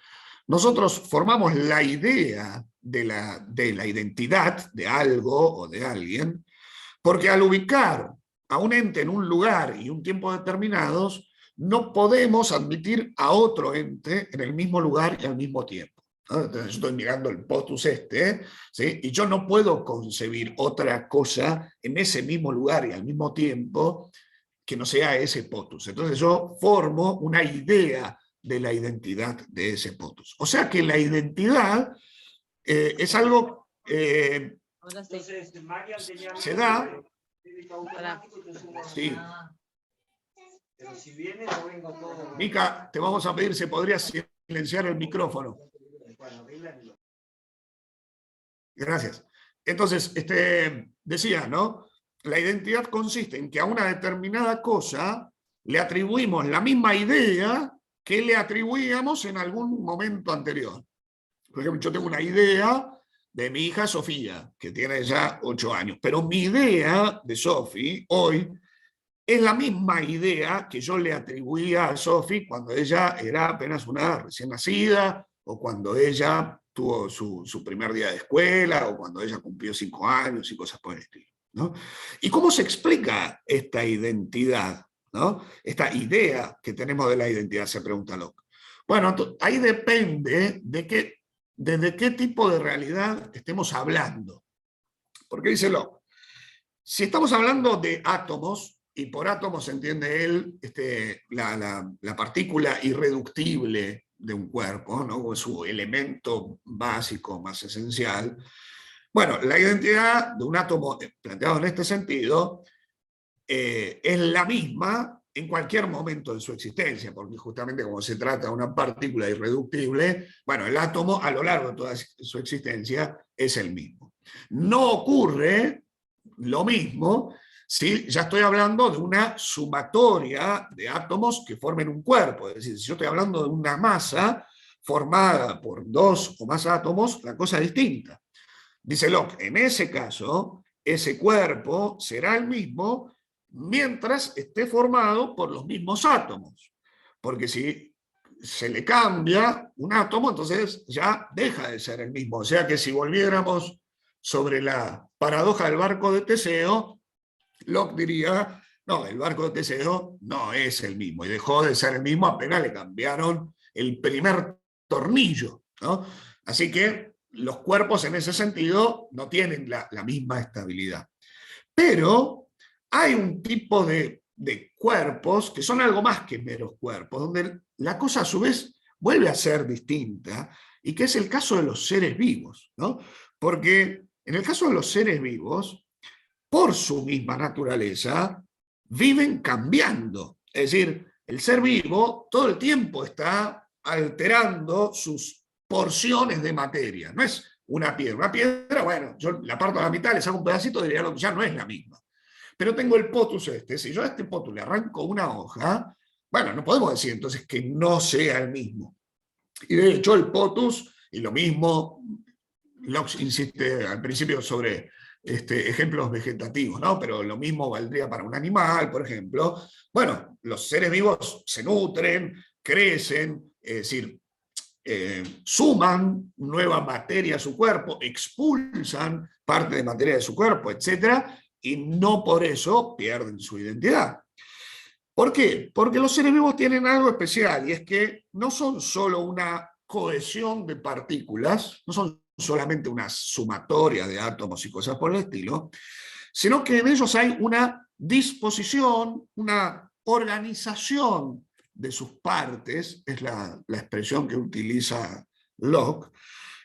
nosotros formamos la idea de la identidad de algo o de alguien, porque al ubicar a un ente en un lugar y un tiempo determinados, no podemos admitir a otro ente en el mismo lugar y al mismo tiempo. Entonces yo estoy mirando el potus ¿sí? Y yo no puedo concebir otra cosa en ese mismo lugar y al mismo tiempo que no sea ese potus. Entonces yo formo una idea de la identidad de ese potus. O sea que la identidad es algo se da. Sí. Mica, te vamos a pedir si podrías silenciar el micrófono. Gracias. Entonces, decía, ¿no? La identidad consiste en que a una determinada cosa le atribuimos la misma idea que le atribuíamos en algún momento anterior. Por ejemplo, yo tengo una idea de mi hija Sofía, que tiene ya 8 años, pero mi idea de Sofía hoy es la misma idea que yo le atribuía a Sofía cuando ella era apenas una recién nacida, o cuando ella tuvo su primer día de escuela, o cuando ella cumplió 5 años y cosas por el estilo, ¿no? ¿Y cómo se explica esta identidad, ¿no? Esta idea que tenemos de la identidad, se pregunta Locke. Bueno, ahí depende de qué tipo de realidad estemos hablando. Porque dice Locke, si estamos hablando de átomos, y por átomos entiende él la partícula irreductible de un cuerpo, ¿no?, como su elemento básico más esencial. Bueno, la identidad de un átomo, planteado en este sentido, es la misma en cualquier momento de su existencia, porque justamente como se trata de una partícula irreductible, bueno, el átomo a lo largo de toda su existencia es el mismo. No ocurre lo mismo si ya estoy hablando de una sumatoria de átomos que formen un cuerpo, es decir, si yo estoy hablando de una masa formada por 2 o más átomos, la cosa es distinta. Dice Locke, en ese caso, ese cuerpo será el mismo mientras esté formado por los mismos átomos, porque si se le cambia un átomo, entonces ya deja de ser el mismo. O sea que si volviéramos sobre la paradoja del barco de Teseo, Locke diría, no, el barco de Teseo no es el mismo, y dejó de ser el mismo apenas le cambiaron el primer tornillo, ¿no? Así que los cuerpos en ese sentido no tienen la misma estabilidad. Pero hay un tipo de cuerpos que son algo más que meros cuerpos, donde la cosa a su vez vuelve a ser distinta, y que es el caso de los seres vivos, ¿no? Porque en el caso de los seres vivos, por su misma naturaleza, viven cambiando. Es decir, el ser vivo todo el tiempo está alterando sus porciones de materia. No es una piedra. Una piedra, bueno, yo la parto a la mitad, le saco un pedacito y ya no es la misma. Pero tengo el potus si yo a este potus le arranco una hoja, bueno, no podemos decir entonces que no sea el mismo. Y de hecho el potus, y lo mismo, Locke insiste al principio sobre ejemplos vegetativos, ¿no? Pero lo mismo valdría para un animal, por ejemplo. Bueno, los seres vivos se nutren, crecen, es decir, suman nueva materia a su cuerpo, expulsan parte de materia de su cuerpo, etcétera, y no por eso pierden su identidad. ¿Por qué? Porque los seres vivos tienen algo especial, y es que no son solo una cohesión de partículas, no son solamente una sumatoria de átomos y cosas por el estilo, sino que en ellos hay una disposición, una organización de sus partes, es la expresión que utiliza Locke,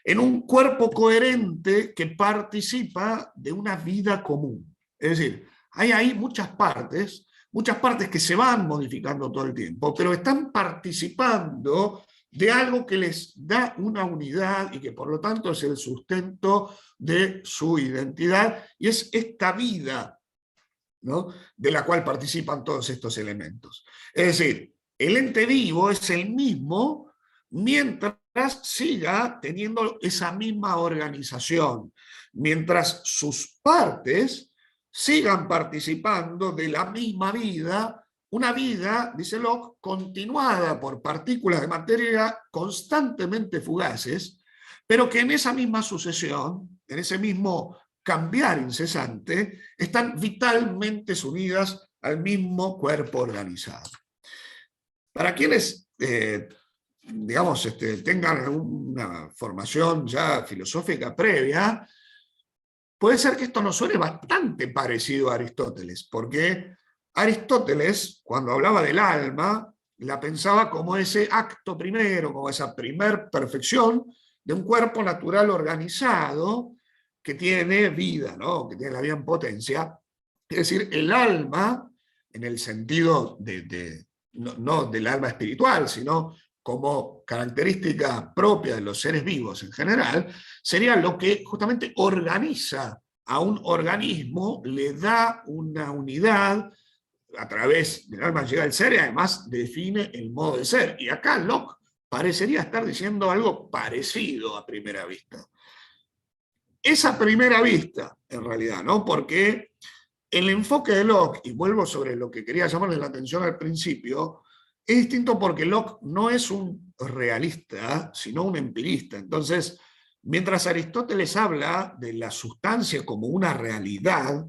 en un cuerpo coherente que participa de una vida común. Es decir, hay ahí muchas partes que se van modificando todo el tiempo, pero están participando de algo que les da una unidad y que por lo tanto es el sustento de su identidad, y es esta vida, ¿no?, de la cual participan todos estos elementos. Es decir, el ente vivo es el mismo mientras siga teniendo esa misma organización, mientras sus partes sigan participando de la misma vida, una vida, dice Locke, continuada por partículas de materia constantemente fugaces, pero que en esa misma sucesión, en ese mismo cambiar incesante, están vitalmente unidas al mismo cuerpo organizado. Para quienes, digamos, tengan una formación ya filosófica previa, puede ser que esto nos suene bastante parecido a Aristóteles, porque Aristóteles, cuando hablaba del alma, la pensaba como ese acto primero, como esa primer perfección de un cuerpo natural organizado que tiene vida, ¿no?, que tiene la vida en potencia. Es decir, el alma, en el sentido no del alma espiritual, sino como característica propia de los seres vivos en general, sería lo que justamente organiza a un organismo, le da una unidad, a través del alma llega al ser y además define el modo de ser. Y acá Locke parecería estar diciendo algo parecido a primera vista. Es a primera vista, en realidad, ¿no? Porque el enfoque de Locke, y vuelvo sobre lo que quería llamarles la atención al principio, es distinto porque Locke no es un realista, sino un empirista. Entonces, mientras Aristóteles habla de la sustancia como una realidad,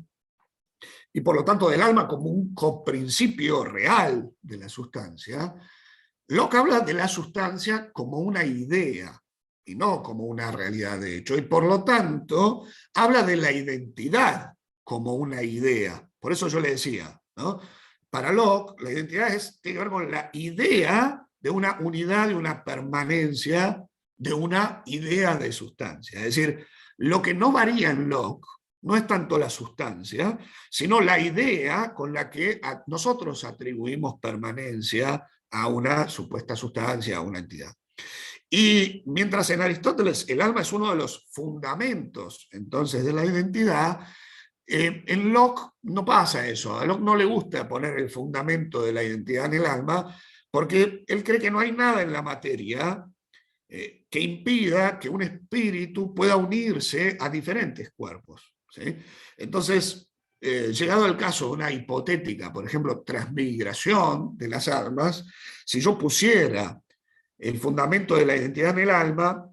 y por lo tanto del alma como un coprincipio real de la sustancia, Locke habla de la sustancia como una idea y no como una realidad de hecho, y por lo tanto habla de la identidad como una idea. Por eso yo le decía, ¿no?, para Locke la identidad tiene que ver con la idea de una unidad, de una permanencia, de una idea de sustancia. Es decir, lo que no varía en Locke no es tanto la sustancia, sino la idea con la que nosotros atribuimos permanencia a una supuesta sustancia, a una entidad. Y mientras en Aristóteles el alma es uno de los fundamentos entonces de la identidad, en Locke no pasa eso. A Locke no le gusta poner el fundamento de la identidad en el alma, porque él cree que no hay nada en la materia que impida que un espíritu pueda unirse a diferentes cuerpos, ¿sí? Entonces, llegado el caso de una hipotética, por ejemplo, transmigración de las almas, si yo pusiera el fundamento de la identidad en el alma,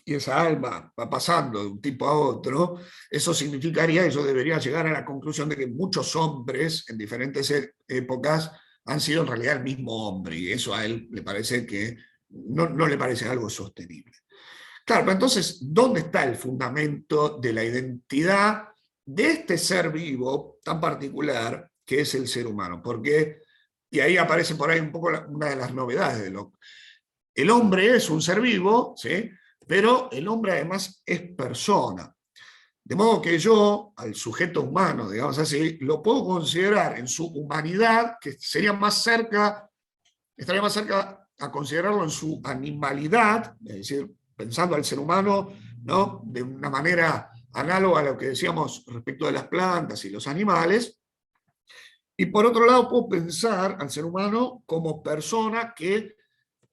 y esa alma va pasando de un tipo a otro, eso significaría que yo debería llegar a la conclusión de que muchos hombres en diferentes épocas han sido en realidad el mismo hombre, y eso a él le parece que no le parece algo sostenible. Claro, pero entonces, ¿dónde está el fundamento de la identidad de este ser vivo tan particular que es el ser humano? Porque, y ahí aparece por ahí un poco una de las novedades de Locke. El hombre es un ser vivo, ¿sí?, pero el hombre además es persona. De modo que yo, al sujeto humano, digamos así, lo puedo considerar en su humanidad, que estaría más cerca a considerarlo en su animalidad, es decir, pensando al ser humano, ¿no?, de una manera análoga a lo que decíamos respecto de las plantas y los animales. Y por otro lado, puedo pensar al ser humano como persona que,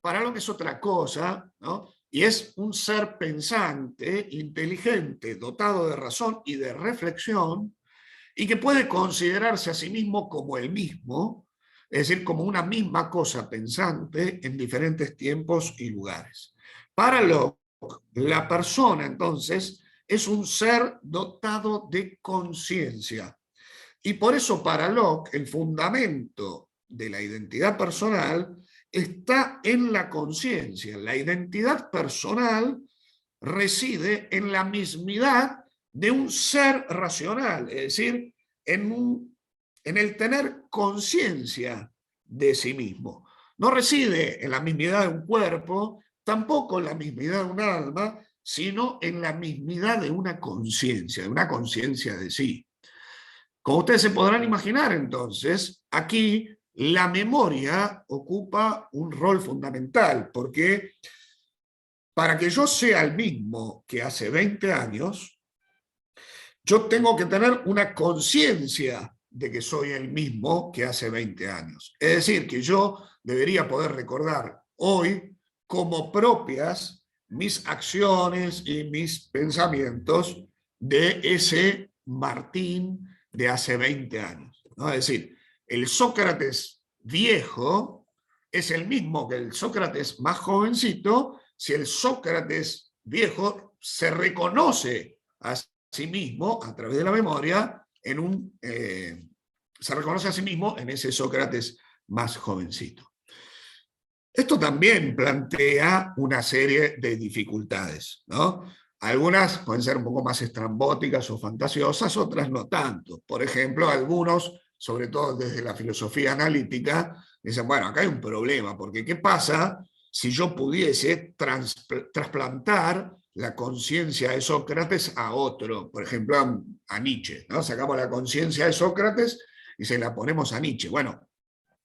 para lo que es otra cosa, ¿no?, y es un ser pensante, inteligente, dotado de razón y de reflexión, y que puede considerarse a sí mismo como el mismo, es decir, como una misma cosa pensante en diferentes tiempos y lugares. Para Locke, la persona, entonces, es un ser dotado de conciencia. Y por eso para Locke el fundamento de la identidad personal está en la conciencia. La identidad personal reside en la mismidad de un ser racional, es decir, en el tener conciencia de sí mismo. No reside en la mismidad de un cuerpo, tampoco en la mismidad de un alma, sino en la mismidad de una conciencia de sí. Como ustedes se podrán imaginar, entonces, aquí la memoria ocupa un rol fundamental, porque para que yo sea el mismo que hace 20 años, yo tengo que tener una conciencia de que soy el mismo que hace 20 años. Es decir, que yo debería poder recordar hoy como propias mis acciones y mis pensamientos de ese Martín de hace 20 años, ¿no? Es decir, el Sócrates viejo es el mismo que el Sócrates más jovencito si el Sócrates viejo se reconoce a sí mismo a través de la memoria se reconoce a sí mismo en ese Sócrates más jovencito. Esto también plantea una serie de dificultades, ¿no? Algunas pueden ser un poco más estrambóticas o fantasiosas, otras no tanto. Por ejemplo, algunos, sobre todo desde la filosofía analítica, dicen, bueno, acá hay un problema, porque ¿qué pasa si yo pudiese trasplantar la conciencia de Sócrates a otro? Por ejemplo, a Nietzsche, ¿no? Sacamos la conciencia de Sócrates y se la ponemos a Nietzsche. Bueno,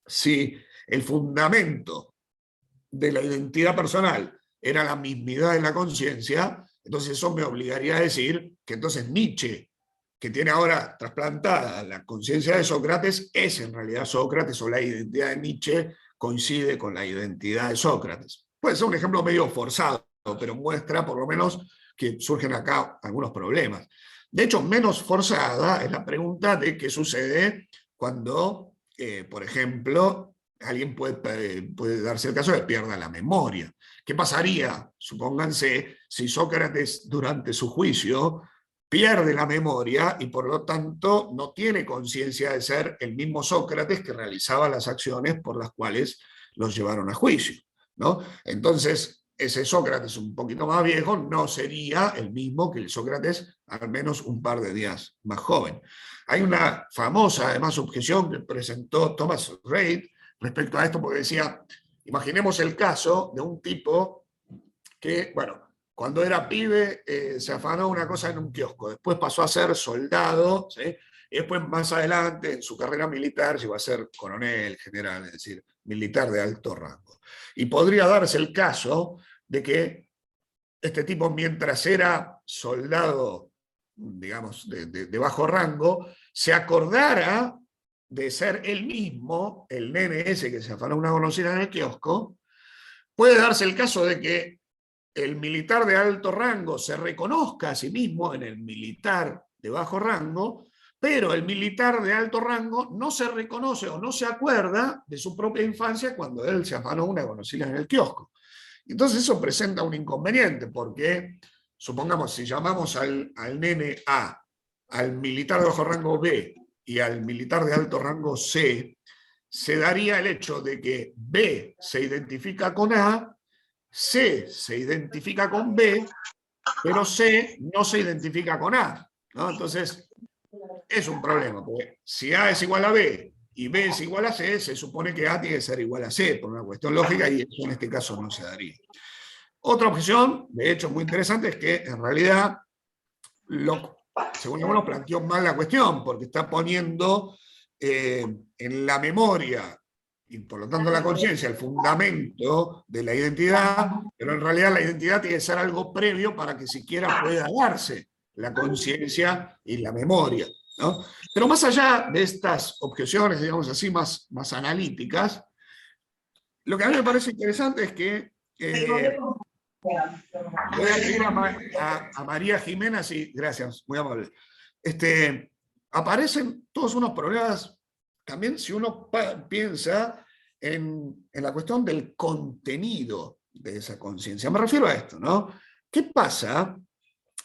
si el fundamento de la identidad personal era la mismidad de la conciencia, entonces eso me obligaría a decir que entonces Nietzsche, que tiene ahora trasplantada la conciencia de Sócrates, es en realidad Sócrates, o la identidad de Nietzsche coincide con la identidad de Sócrates. Puede ser un ejemplo medio forzado, pero muestra por lo menos que surgen acá algunos problemas. De hecho, menos forzada es la pregunta de qué sucede cuando, por ejemplo, alguien puede darse el caso de que pierda la memoria. ¿Qué pasaría, supónganse, si Sócrates durante su juicio pierde la memoria y por lo tanto no tiene conciencia de ser el mismo Sócrates que realizaba las acciones por las cuales los llevaron a juicio, ¿no? Entonces, ese Sócrates un poquito más viejo no sería el mismo que el Sócrates al menos un par de días más joven. Hay una famosa, además, objeción que presentó Thomas Reid respecto a esto, porque decía, imaginemos el caso de un tipo que, bueno, cuando era pibe se afanó una cosa en un kiosco, después pasó a ser soldado, ¿sí? Y después más adelante en su carrera militar llegó a ser coronel, general, es decir, militar de alto rango. Y podría darse el caso de que este tipo, mientras era soldado, digamos, de bajo rango, se acordara de ser él mismo, el nene ese que se afanó una golosina en el kiosco. Puede darse el caso de que el militar de alto rango se reconozca a sí mismo en el militar de bajo rango, pero el militar de alto rango no se reconoce o no se acuerda de su propia infancia cuando él se afanó una golosina en el kiosco. Entonces eso presenta un inconveniente, porque supongamos, si llamamos al nene A, al militar de bajo rango B y al militar de alto rango C, se daría el hecho de que B se identifica con A, C se identifica con B, pero C no se identifica con A, ¿no? Entonces es un problema, porque si A es igual a B y B es igual a C, se supone que A tiene que ser igual a C por una cuestión lógica, y eso en este caso no se daría. Otra objeción, de hecho muy interesante, es que en realidad según algunos planteó mal la cuestión, porque está poniendo en la memoria y por lo tanto la conciencia el fundamento de la identidad, pero en realidad la identidad tiene que ser algo previo para que siquiera pueda darse la conciencia y la memoria, ¿no? Pero más allá de estas objeciones, digamos así, más analíticas, lo que a mí me parece interesante es que Le voy a pedir a María Jimena, sí, gracias, muy amable. Aparecen todos unos problemas, también si uno piensa en la cuestión del contenido de esa conciencia. Me refiero a esto, ¿no? ¿Qué pasa?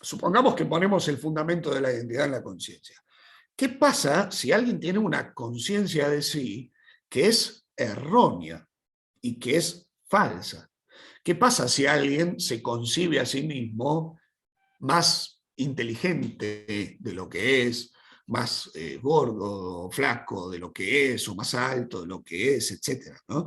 Supongamos que ponemos el fundamento de la identidad en la conciencia. ¿Qué pasa si alguien tiene una conciencia de sí que es errónea y que es falsa? ¿Qué pasa si alguien se concibe a sí mismo más inteligente de lo que es, más gordo o flaco de lo que es, o más alto de lo que es, etcétera, ¿no?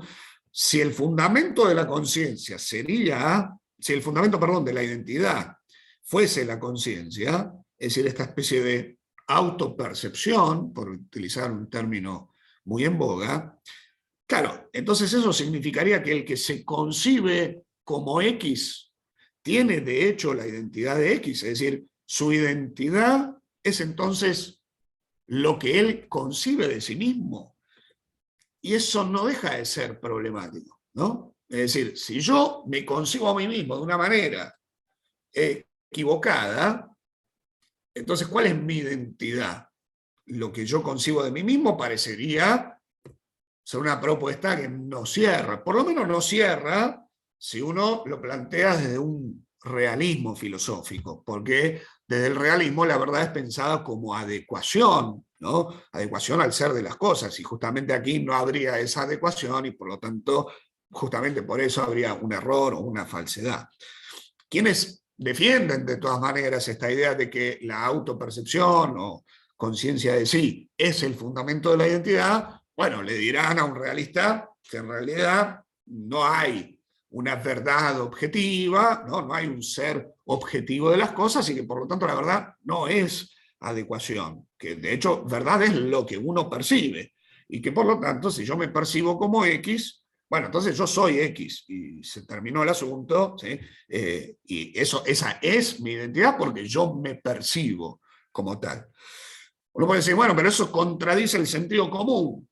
Si el fundamento de la conciencia sería, si el fundamento, perdón, de la identidad fuese la conciencia, es decir, esta especie de autopercepción, por utilizar un término muy en boga, claro, entonces eso significaría que el que se concibe como X tiene de hecho la identidad de X, es decir, su identidad es entonces lo que él concibe de sí mismo. Y eso no deja de ser problemático, ¿no? Es decir, si yo me concibo a mí mismo de una manera equivocada, entonces, ¿cuál es mi identidad? Lo que yo concibo de mí mismo parecería ser una propuesta que no cierra, por lo menos no cierra si uno lo plantea desde un realismo filosófico, porque desde el realismo la verdad es pensada como adecuación, ¿no? Adecuación al ser de las cosas, y justamente aquí no habría esa adecuación y por lo tanto, justamente por eso habría un error o una falsedad. Quienes defienden de todas maneras esta idea de que la autopercepción o conciencia de sí es el fundamento de la identidad, bueno, le dirán a un realista que en realidad no hay una verdad objetiva, no hay un ser objetivo de las cosas y que por lo tanto la verdad no es adecuación, que de hecho verdad es lo que uno percibe y que por lo tanto si yo me percibo como X, bueno, entonces yo soy X y se terminó el asunto, ¿sí? Y esa es mi identidad porque yo me percibo como tal. Uno puede decir, bueno, pero eso contradice el sentido común.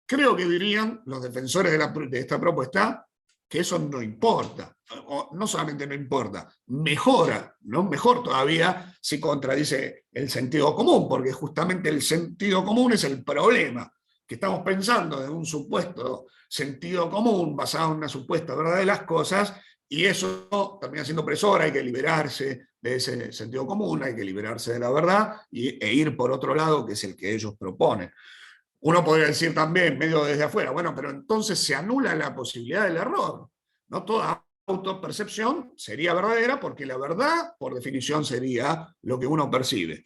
Creo que dirían los defensores de esta propuesta que eso no importa, o no solamente no importa, mejora, ¿no? Mejor todavía si contradice el sentido común, porque justamente el sentido común es el problema, que estamos pensando en un supuesto sentido común basado en una supuesta verdad de las cosas, y eso termina siendo opresor, hay que liberarse de ese sentido común, hay que liberarse de la verdad e ir por otro lado, que es el que ellos proponen. Uno podría decir también, medio desde afuera, bueno, pero entonces se anula la posibilidad del error. No toda autopercepción sería verdadera porque la verdad, por definición, sería lo que uno percibe.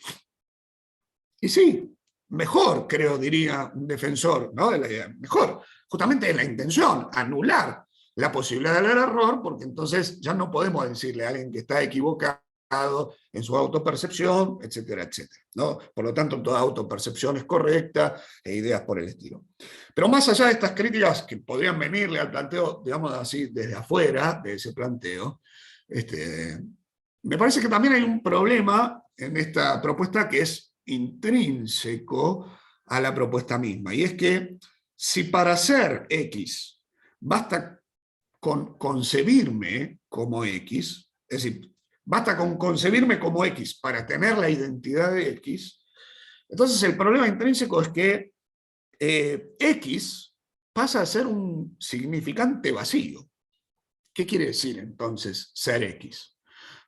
Y sí, mejor, creo, diría un defensor, ¿no? De la idea. Mejor, justamente es la intención, anular la posibilidad del error, porque entonces ya no podemos decirle a alguien que está equivocado en su autopercepción, etcétera, etcétera, ¿no? Por lo tanto, toda autopercepción es correcta e ideas por el estilo. Pero más allá de estas críticas que podrían venirle al planteo, digamos así, desde afuera de ese planteo, me parece que también hay un problema en esta propuesta que es intrínseco a la propuesta misma, y es que si para ser X basta con concebirme como X, es decir, basta con concebirme como X para tener la identidad de X, entonces el problema intrínseco es que X pasa a ser un significante vacío. ¿Qué quiere decir entonces ser X?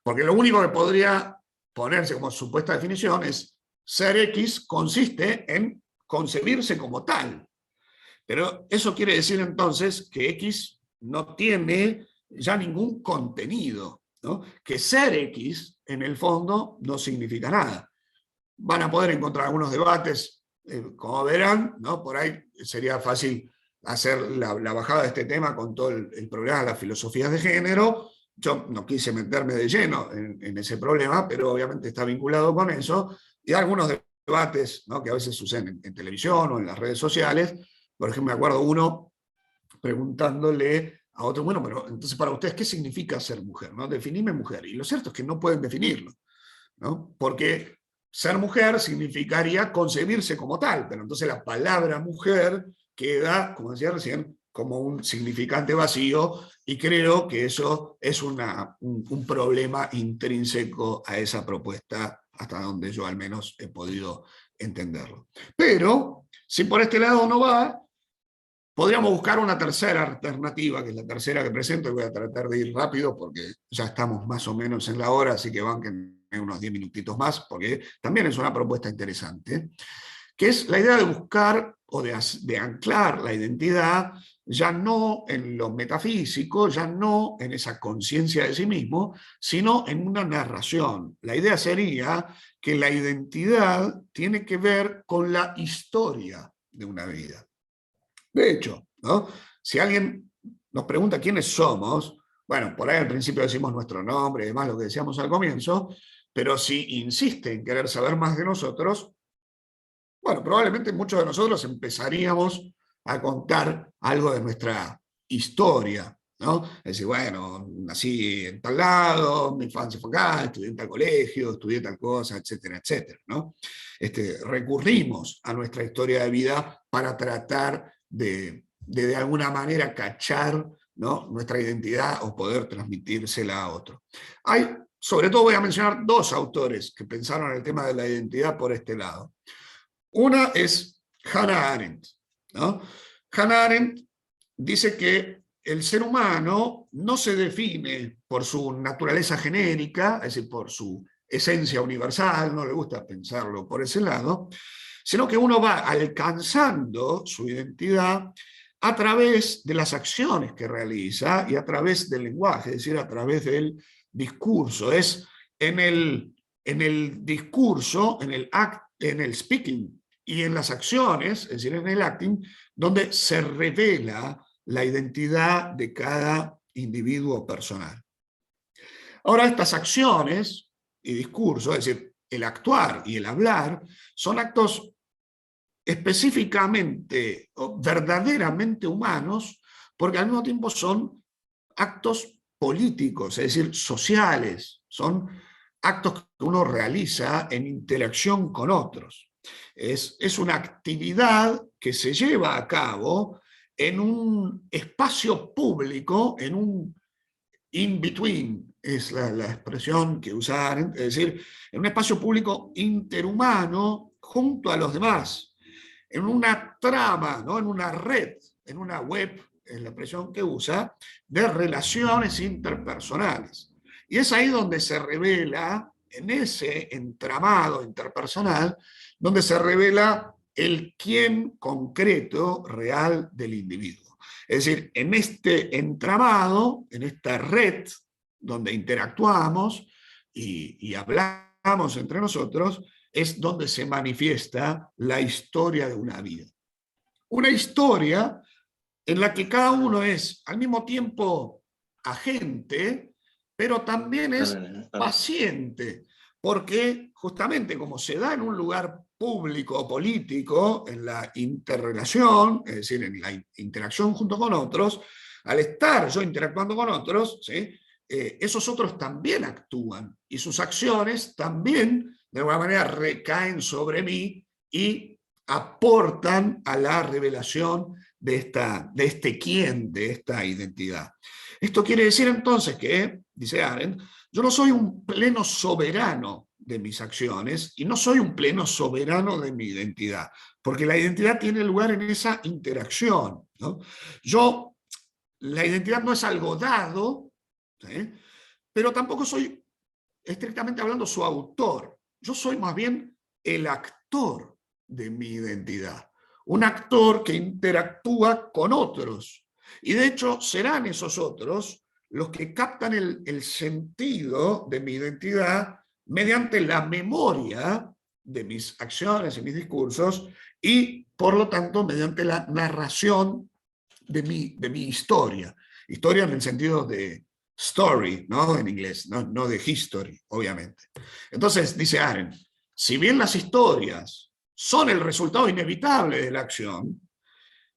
Porque lo único que podría ponerse como supuesta definición es ser X consiste en concebirse como tal. Pero eso quiere decir entonces que X no tiene ya ningún contenido, ¿no? Que ser X en el fondo no significa nada. Van a poder encontrar algunos debates, como verán, ¿no? Por ahí sería fácil hacer la bajada de este tema con todo el problema de las filosofías de género. Yo no quise meterme de lleno en ese problema, pero obviamente está vinculado con eso. Y algunos debates, ¿no? Que a veces suceden en televisión o en las redes sociales. Por ejemplo, me acuerdo uno preguntándole a otro, bueno, pero entonces para ustedes, ¿qué significa ser mujer? ¿No? Definime mujer. Y lo cierto es que no pueden definirlo, ¿no? Porque ser mujer significaría concebirse como tal, pero entonces la palabra mujer queda, como decía recién, como un significante vacío, y creo que eso es un problema intrínseco a esa propuesta, hasta donde yo al menos he podido entenderlo. Pero, si por este lado no va, podríamos buscar una tercera alternativa, que es la tercera que presento, y voy a tratar de ir rápido porque ya estamos más o menos en la hora, así que banquen unos 10 minutitos más, porque también es una propuesta interesante, que es la idea de buscar o de anclar la identidad ya no en lo metafísico, ya no en esa conciencia de sí mismo, sino en una narración. La idea sería que la identidad tiene que ver con la historia de una vida. De hecho, ¿no? Si alguien nos pregunta quiénes somos, bueno, por ahí al principio decimos nuestro nombre y demás, lo que decíamos al comienzo, pero si insiste en querer saber más de nosotros, bueno, probablemente muchos de nosotros empezaríamos a contar algo de nuestra historia, ¿no? Es decir, bueno, nací en tal lado, mi infancia fue acá, estudié en tal colegio, estudié tal cosa, etcétera, etcétera, ¿no? Recurrimos a nuestra historia de vida para tratar de alguna manera cachar, ¿no?, nuestra identidad o poder transmitírsela a otro. Hay, sobre todo voy a mencionar dos autores que pensaron el tema de la identidad por este lado. Una es Hannah Arendt, ¿no? Hannah Arendt dice que el ser humano no se define por su naturaleza genérica, es decir, por su esencia universal, no le gusta pensarlo por ese lado, sino que uno va alcanzando su identidad a través de las acciones que realiza y a través del lenguaje, es decir, a través del discurso. Es en el discurso, en el speaking y en las acciones, es decir, en el acting, donde se revela la identidad de cada individuo personal. Ahora, estas acciones y discursos, es decir, el actuar y el hablar, son actos específicamente o verdaderamente humanos, porque al mismo tiempo son actos políticos, es decir, sociales, son actos que uno realiza en interacción con otros. Es una actividad que se lleva a cabo en un espacio público, en un in-between, es la expresión que usan, es decir, en un espacio público interhumano junto a los demás, en una trama, ¿no?, en una red, en una web, es la expresión que usa, de relaciones interpersonales. Y es ahí donde se revela, en ese entramado interpersonal, donde se revela el quién concreto real del individuo. Es decir, en este entramado, en esta red donde interactuamos y hablamos entre nosotros, es donde se manifiesta la historia de una vida. Una historia en la que cada uno es al mismo tiempo agente, pero también es paciente, porque justamente como se da en un lugar público o político, en la interrelación, es decir, en la interacción junto con otros, al estar yo interactuando con otros, ¿sí?, esos otros también actúan y sus acciones también de alguna manera recaen sobre mí y aportan a la revelación de este quién, de esta identidad. Esto quiere decir entonces que, dice Arendt, yo no soy un pleno soberano de mis acciones y no soy un pleno soberano de mi identidad, porque la identidad tiene lugar en esa interacción, ¿no? La identidad no es algo dado, ¿sí?, pero tampoco soy, estrictamente hablando, su autor. Yo soy más bien el actor de mi identidad. Un actor que interactúa con otros. Y de hecho serán esos otros los que captan el sentido de mi identidad mediante la memoria de mis acciones y mis discursos y, por lo tanto, mediante la narración de mi historia. Historia en el sentido de story, ¿no?, en inglés, no de history, obviamente. Entonces, dice Arendt, si bien las historias son el resultado inevitable de la acción,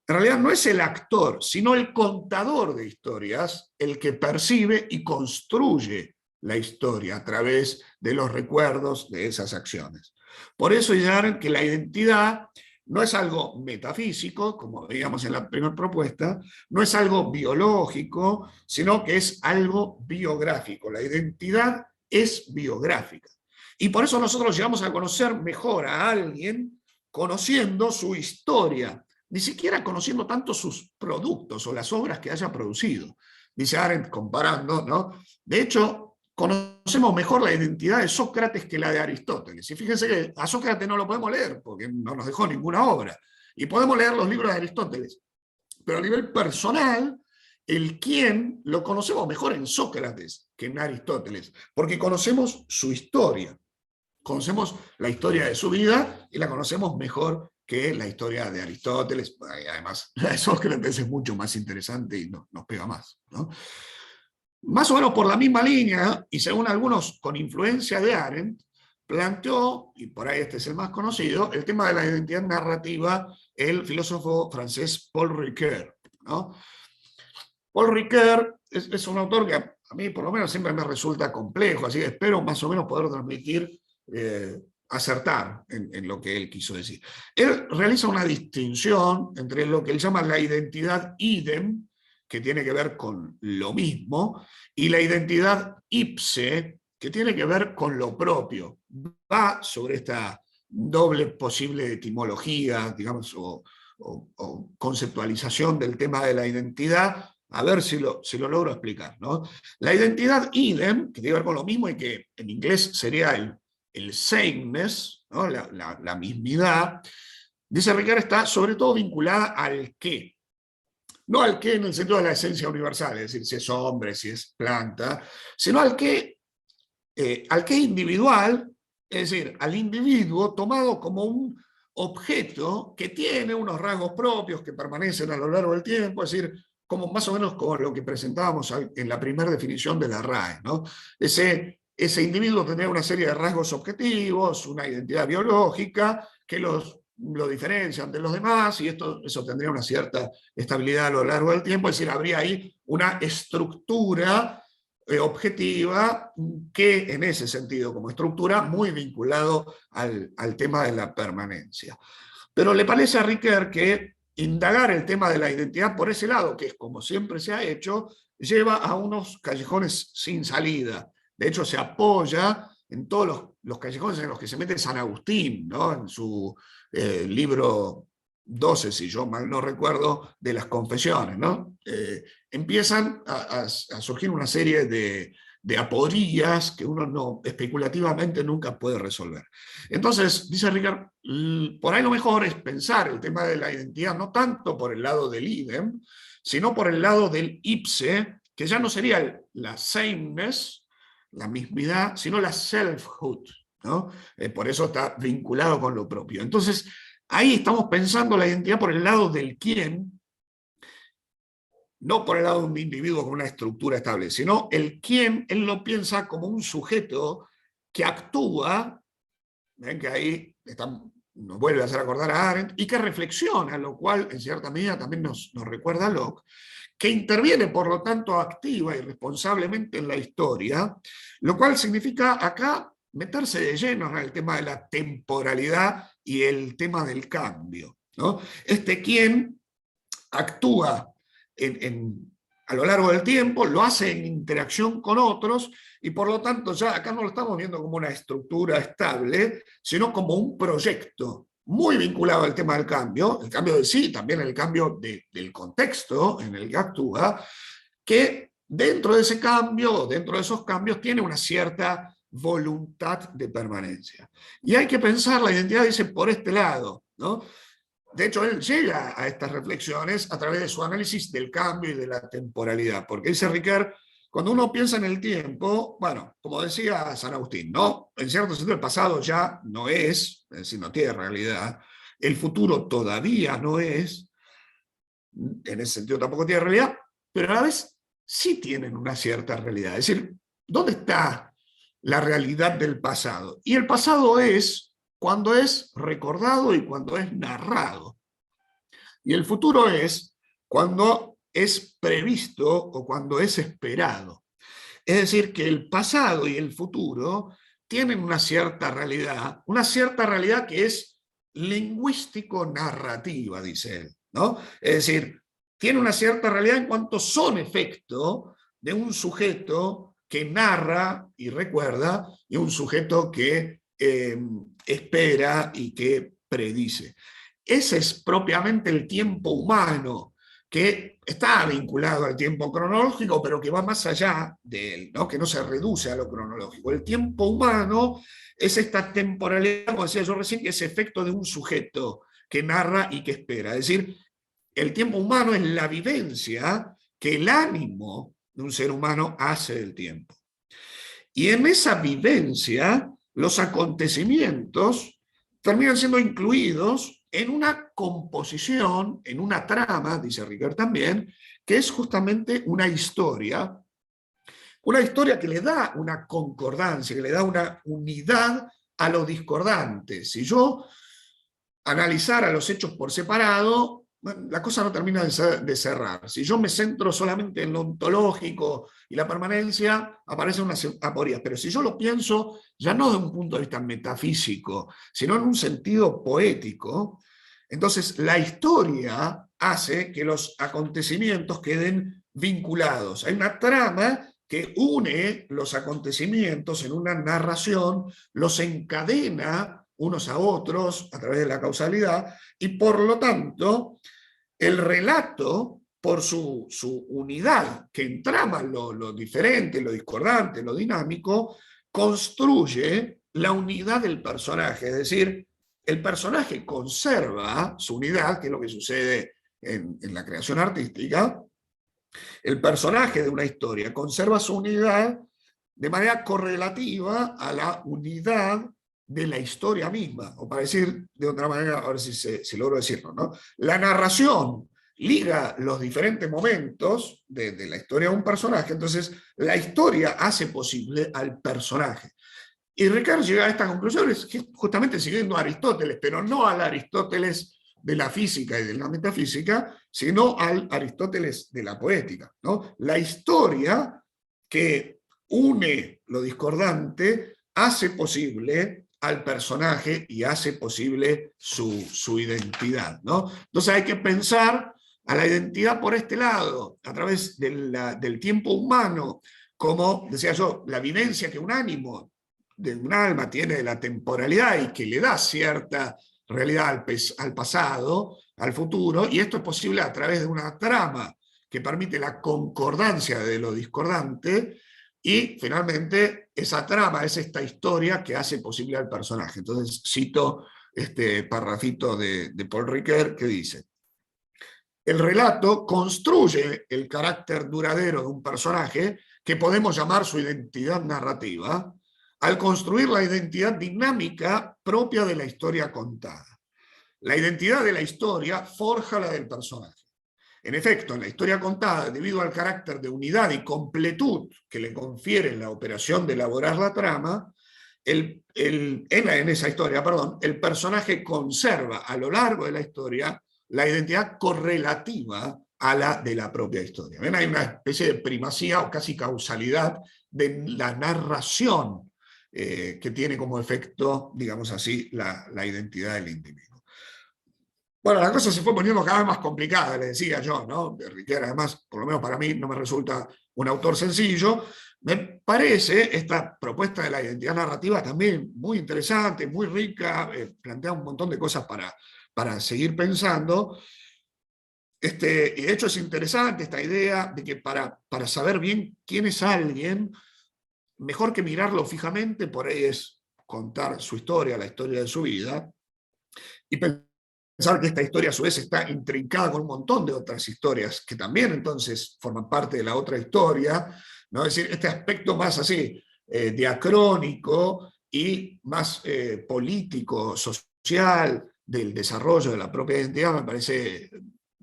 en realidad no es el actor, sino el contador de historias el que percibe y construye la historia a través de los recuerdos de esas acciones. Por eso dice Arendt que la identidad no es algo metafísico, como veíamos en la primera propuesta, no es algo biológico, sino que es algo biográfico. La identidad es biográfica. Y por eso nosotros llegamos a conocer mejor a alguien conociendo su historia, ni siquiera conociendo tanto sus productos o las obras que haya producido. Dice Arendt comparando, ¿no? De hecho, conocemos mejor la identidad de Sócrates que la de Aristóteles. Y fíjense que a Sócrates no lo podemos leer porque no nos dejó ninguna obra. Y podemos leer los libros de Aristóteles. Pero a nivel personal, el quién lo conocemos mejor en Sócrates que en Aristóteles, porque conocemos su historia. Conocemos la historia de su vida y la conocemos mejor que la historia de Aristóteles. Además, la de Sócrates es mucho más interesante y nos pega más, ¿no? Más o menos por la misma línea, y según algunos con influencia de Arendt, planteó, y por ahí este es el más conocido, el tema de la identidad narrativa, el filósofo francés Paul Ricoeur, ¿no? Paul Ricoeur es un autor que a mí por lo menos siempre me resulta complejo, así que espero más o menos poder transmitir, acertar en lo que él quiso decir. Él realiza una distinción entre lo que él llama la identidad idem, que tiene que ver con lo mismo, y la identidad ipse, que tiene que ver con lo propio. Va sobre esta doble posible etimología, digamos, o conceptualización del tema de la identidad, a ver si lo logro explicar, ¿no? La identidad idem, que tiene que ver con lo mismo y que en inglés sería el sameness, ¿no? la mismidad, dice Ricoeur, está sobre todo vinculada al qué. No al qué en el sentido de la esencia universal, es decir, si es hombre, si es planta, sino al qué individual, es decir, al individuo tomado como un objeto que tiene unos rasgos propios que permanecen a lo largo del tiempo, es decir, como más o menos como lo que presentábamos en la primera definición de la RAE, ¿no? Ese individuo tendría una serie de rasgos objetivos, una identidad biológica que lo diferencian de los demás, y eso tendría una cierta estabilidad a lo largo del tiempo, es decir, habría ahí una estructura objetiva que en ese sentido, como estructura, muy vinculado al tema de la permanencia. Pero le parece a Ricoeur que indagar el tema de la identidad por ese lado, que es como siempre se ha hecho, lleva a unos callejones sin salida. De hecho, se apoya en todos los callejones en los que se mete San Agustín, ¿no? En su libro 12, si yo mal no recuerdo, de las confesiones, ¿no? Empiezan a surgir una serie de aporías que uno no, especulativamente nunca puede resolver. Entonces, dice Ricoeur, por ahí lo mejor es pensar el tema de la identidad no tanto por el lado del idem, sino por el lado del ipse, que ya no sería la sameness, la mismidad, sino la selfhood, ¿no? Por eso está vinculado con lo propio. Entonces, ahí estamos pensando la identidad por el lado del quién, no por el lado de un individuo con una estructura estable, sino el quién, él lo piensa como un sujeto que actúa, ven que ahí nos vuelve a hacer acordar a Arendt, y que reflexiona, lo cual en cierta medida también nos recuerda a Locke, que interviene, por lo tanto, activa y responsablemente en la historia, lo cual significa acá meterse de lleno en el tema de la temporalidad y el tema del cambio, ¿no? Este quién actúa a lo largo del tiempo, lo hace en interacción con otros, y por lo tanto ya acá no lo estamos viendo como una estructura estable, sino como un proyecto muy vinculado al tema del cambio, el cambio de sí, también el cambio del contexto en el que actúa, que dentro de ese cambio, dentro de esos cambios, tiene una cierta voluntad de permanencia. Y hay que pensar la identidad, dice, por este lado, ¿no? De hecho, él llega a estas reflexiones a través de su análisis del cambio y de la temporalidad, porque dice Ricoeur, cuando uno piensa en el tiempo, bueno, como decía San Agustín, ¿no? En cierto sentido el pasado ya no es decir, no tiene realidad, el futuro todavía no es, en ese sentido tampoco tiene realidad, pero a la vez sí tienen una cierta realidad. Es decir, ¿dónde está la realidad del pasado? Y el pasado es cuando es recordado y cuando es narrado. Y el futuro es cuando es previsto o cuando es esperado. Es decir, que el pasado y el futuro tienen una cierta realidad que es lingüístico-narrativa, dice él, ¿no? Es decir, tiene una cierta realidad en cuanto son efecto de un sujeto que narra y recuerda y un sujeto que espera y que predice. Ese es propiamente el tiempo humano, que está vinculado al tiempo cronológico, pero que va más allá de él, ¿no? Que no se reduce a lo cronológico. El tiempo humano es esta temporalidad, como decía yo recién, que es efecto de un sujeto que narra y que espera. Es decir, el tiempo humano es la vivencia que el ánimo de un ser humano hace del tiempo. Y en esa vivencia, los acontecimientos terminan siendo incluidos en una composición, en una trama, dice Ricoeur también, que es justamente una historia que le da una concordancia, que le da una unidad a lo discordante. Si yo analizara los hechos por separado, la cosa no termina de cerrar. Si yo me centro solamente en lo ontológico y la permanencia, aparecen unas aporías. Pero si yo lo pienso ya no de un punto de vista metafísico, sino en un sentido poético, entonces la historia hace que los acontecimientos queden vinculados. Hay una trama que une los acontecimientos en una narración, los encadena unos a otros a través de la causalidad, y por lo tanto el relato, por su unidad, que entrama lo diferente, lo discordante, lo dinámico, construye la unidad del personaje. Es decir, el personaje conserva su unidad, que es lo que sucede en la creación artística. El personaje de una historia conserva su unidad de manera correlativa a la unidad de la historia misma, o para decir de otra manera, a ver si logro decirlo, ¿no? La narración liga los diferentes momentos de la historia de un personaje, entonces la historia hace posible al personaje. Y Ricoeur llega a esta conclusión, es que justamente siguiendo a Aristóteles, pero no al Aristóteles de la física y de la metafísica, sino al Aristóteles de la poética, ¿no? La historia que une lo discordante hace posible al personaje y hace posible su identidad, ¿no? Entonces hay que pensar a la identidad por este lado, a través del tiempo humano, como decía yo, la vivencia que un ánimo de un alma tiene de la temporalidad y que le da cierta realidad al pasado, al futuro, y esto es posible a través de una trama que permite la concordancia de lo discordante, y finalmente esa trama es esta historia que hace posible al personaje. Entonces cito este parrafito de Paul Ricoeur que dice: el relato construye el carácter duradero de un personaje que podemos llamar su identidad narrativa, al construir la identidad dinámica propia de la historia contada. La identidad de la historia forja la del personaje. En efecto, en la historia contada, debido al carácter de unidad y completud que le confiere la operación de elaborar la trama, en esa historia, el personaje conserva a lo largo de la historia la identidad correlativa a la de la propia historia. ¿Ven? Hay una especie de primacía o casi causalidad de la narración que tiene como efecto, digamos así, la identidad del individuo. Bueno, la cosa se fue poniendo cada vez más complicada, le decía yo, ¿no? Ricoeur, además, por lo menos para mí, no me resulta un autor sencillo. Me parece esta propuesta de la identidad narrativa también muy interesante, muy rica, plantea un montón de cosas para seguir pensando. Y de hecho es interesante esta idea de que para saber bien quién es alguien, mejor que mirarlo fijamente, por ahí es contar su historia, la historia de su vida, y pensar que esta historia a su vez está intrincada con un montón de otras historias que también entonces forman parte de la otra historia, ¿no? Es decir, este aspecto más así, diacrónico y más político, social, del desarrollo de la propia identidad, me parece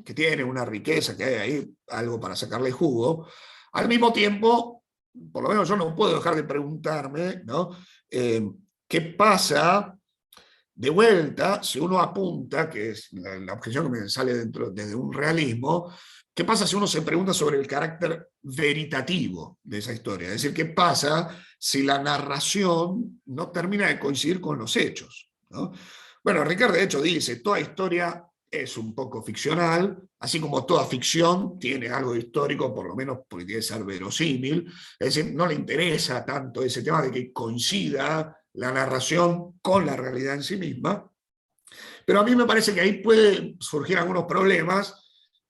que tiene una riqueza, que hay ahí algo para sacarle jugo. Al mismo tiempo, por lo menos yo no puedo dejar de preguntarme, ¿no? ¿Qué pasa? De vuelta, si uno apunta, que es la objeción que me sale desde un realismo, ¿qué pasa si uno se pregunta sobre el carácter veritativo de esa historia? Es decir, ¿qué pasa si la narración no termina de coincidir con los hechos, ¿no? Bueno, Ricard de hecho dice, toda historia es un poco ficcional, así como toda ficción tiene algo histórico, por lo menos porque tiene que ser verosímil. Es decir, no le interesa tanto ese tema de que coincida la narración con la realidad en sí misma, pero a mí me parece que ahí pueden surgir algunos problemas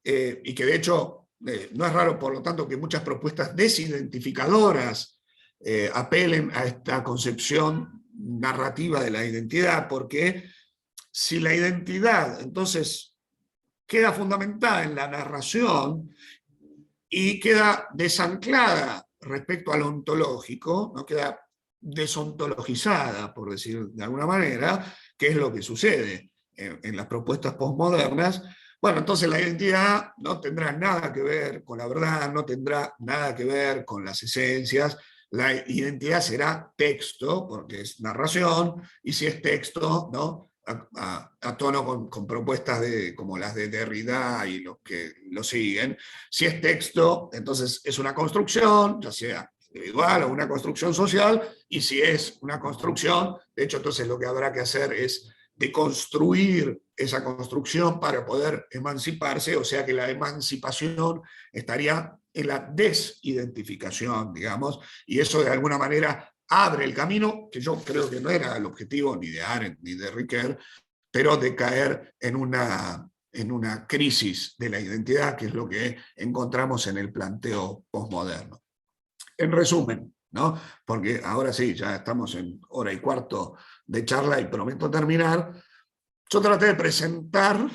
y que de hecho no es raro, por lo tanto, que muchas propuestas desidentificadoras apelen a esta concepción narrativa de la identidad, porque si la identidad entonces queda fundamentada en la narración y queda desanclada respecto al ontológico, no queda desontologizada, por decir de alguna manera, que es lo que sucede en las propuestas postmodernas. Bueno, entonces la identidad no tendrá nada que ver con la verdad, no tendrá nada que ver con las esencias. La identidad será texto, porque es narración, y si es texto, ¿no? A tono con propuestas como las de Derrida y los que lo siguen. Si es texto, entonces es una construcción, ya sea individual o una construcción social, y si es una construcción, de hecho, entonces lo que habrá que hacer es deconstruir esa construcción para poder emanciparse, o sea que la emancipación estaría en la desidentificación, digamos, y eso de alguna manera abre el camino, que yo creo que no era el objetivo ni de Arendt ni de Ricoeur, pero de caer en una crisis de la identidad, que es lo que encontramos en el planteo postmoderno. En resumen, ¿no? Porque ahora sí, ya estamos en hora y cuarto de charla y prometo terminar. Yo traté de presentar,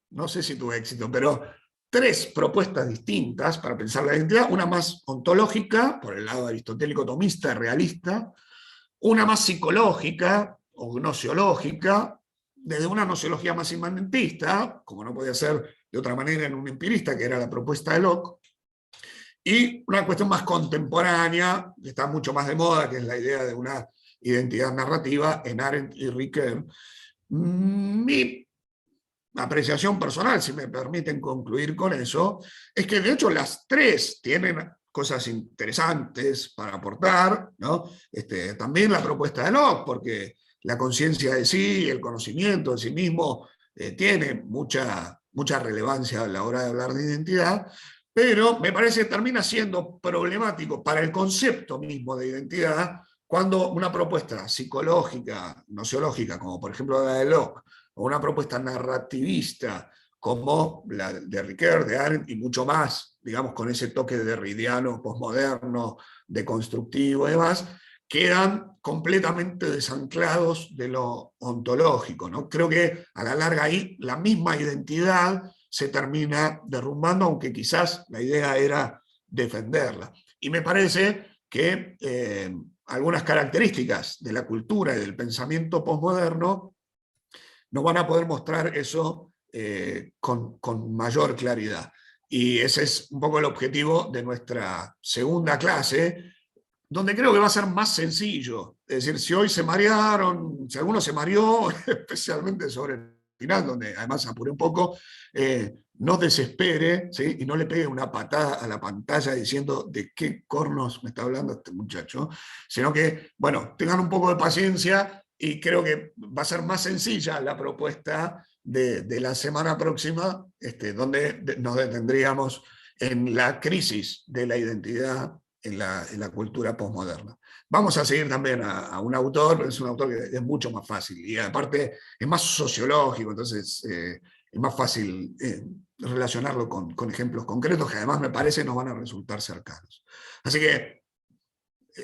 no sé si tuve éxito, pero 3 propuestas distintas para pensar la identidad, una más ontológica, por el lado aristotélico tomista, realista, una más psicológica o gnosiológica, desde una gnosiología más inmanentista, como no podía ser de otra manera en un empirista, que era la propuesta de Locke, y una cuestión más contemporánea, que está mucho más de moda, que es la idea de una identidad narrativa en Arendt y Ricoeur. Mi apreciación personal, si me permiten concluir con eso, es que de hecho las 3 tienen cosas interesantes para aportar, ¿no? También la propuesta de Locke, porque la conciencia de sí, el conocimiento de sí mismo, tiene mucha relevancia a la hora de hablar de identidad, pero me parece que termina siendo problemático para el concepto mismo de identidad cuando una propuesta psicológica, nociológica, como por ejemplo la de Locke, o una propuesta narrativista como la de Ricoeur, de Arendt y mucho más, digamos, con ese toque derridiano, posmoderno, deconstructivo y demás, quedan completamente desanclados de lo ontológico, ¿no? Creo que a la larga ahí la misma identidad se termina derrumbando, aunque quizás la idea era defenderla. Y me parece que algunas características de la cultura y del pensamiento posmoderno nos van a poder mostrar eso con mayor claridad. Y ese es un poco el objetivo de nuestra segunda clase, donde creo que va a ser más sencillo. Es decir, si hoy se marearon, si alguno se mareó, especialmente sobre el final, donde además apuré un poco, no desespere, ¿sí? Y no le pegue una patada a la pantalla diciendo de qué cornos me está hablando este muchacho, sino que, bueno, tengan un poco de paciencia y creo que va a ser más sencilla la propuesta de la semana próxima, donde nos detendríamos en la crisis de la identidad en la cultura postmoderna. Vamos a seguir también a un autor, pero es un autor que es mucho más fácil y aparte es más sociológico, entonces es más fácil relacionarlo con ejemplos concretos que además me parece nos van a resultar cercanos. Así que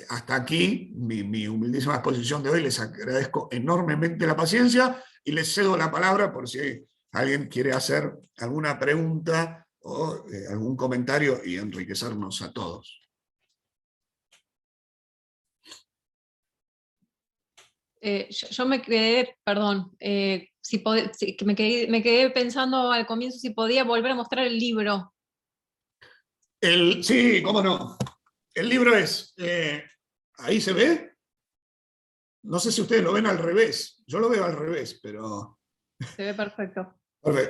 hasta aquí mi humildísima exposición de hoy. Les agradezco enormemente la paciencia y les cedo la palabra por si alguien quiere hacer alguna pregunta o algún comentario y enriquecernos a todos. Yo me quedé, perdón, que me quedé pensando al comienzo si podía volver a mostrar el libro. Sí, cómo no. El libro es, ¿ahí se ve? No sé si ustedes lo ven al revés. Yo lo veo al revés, pero... Se ve perfecto.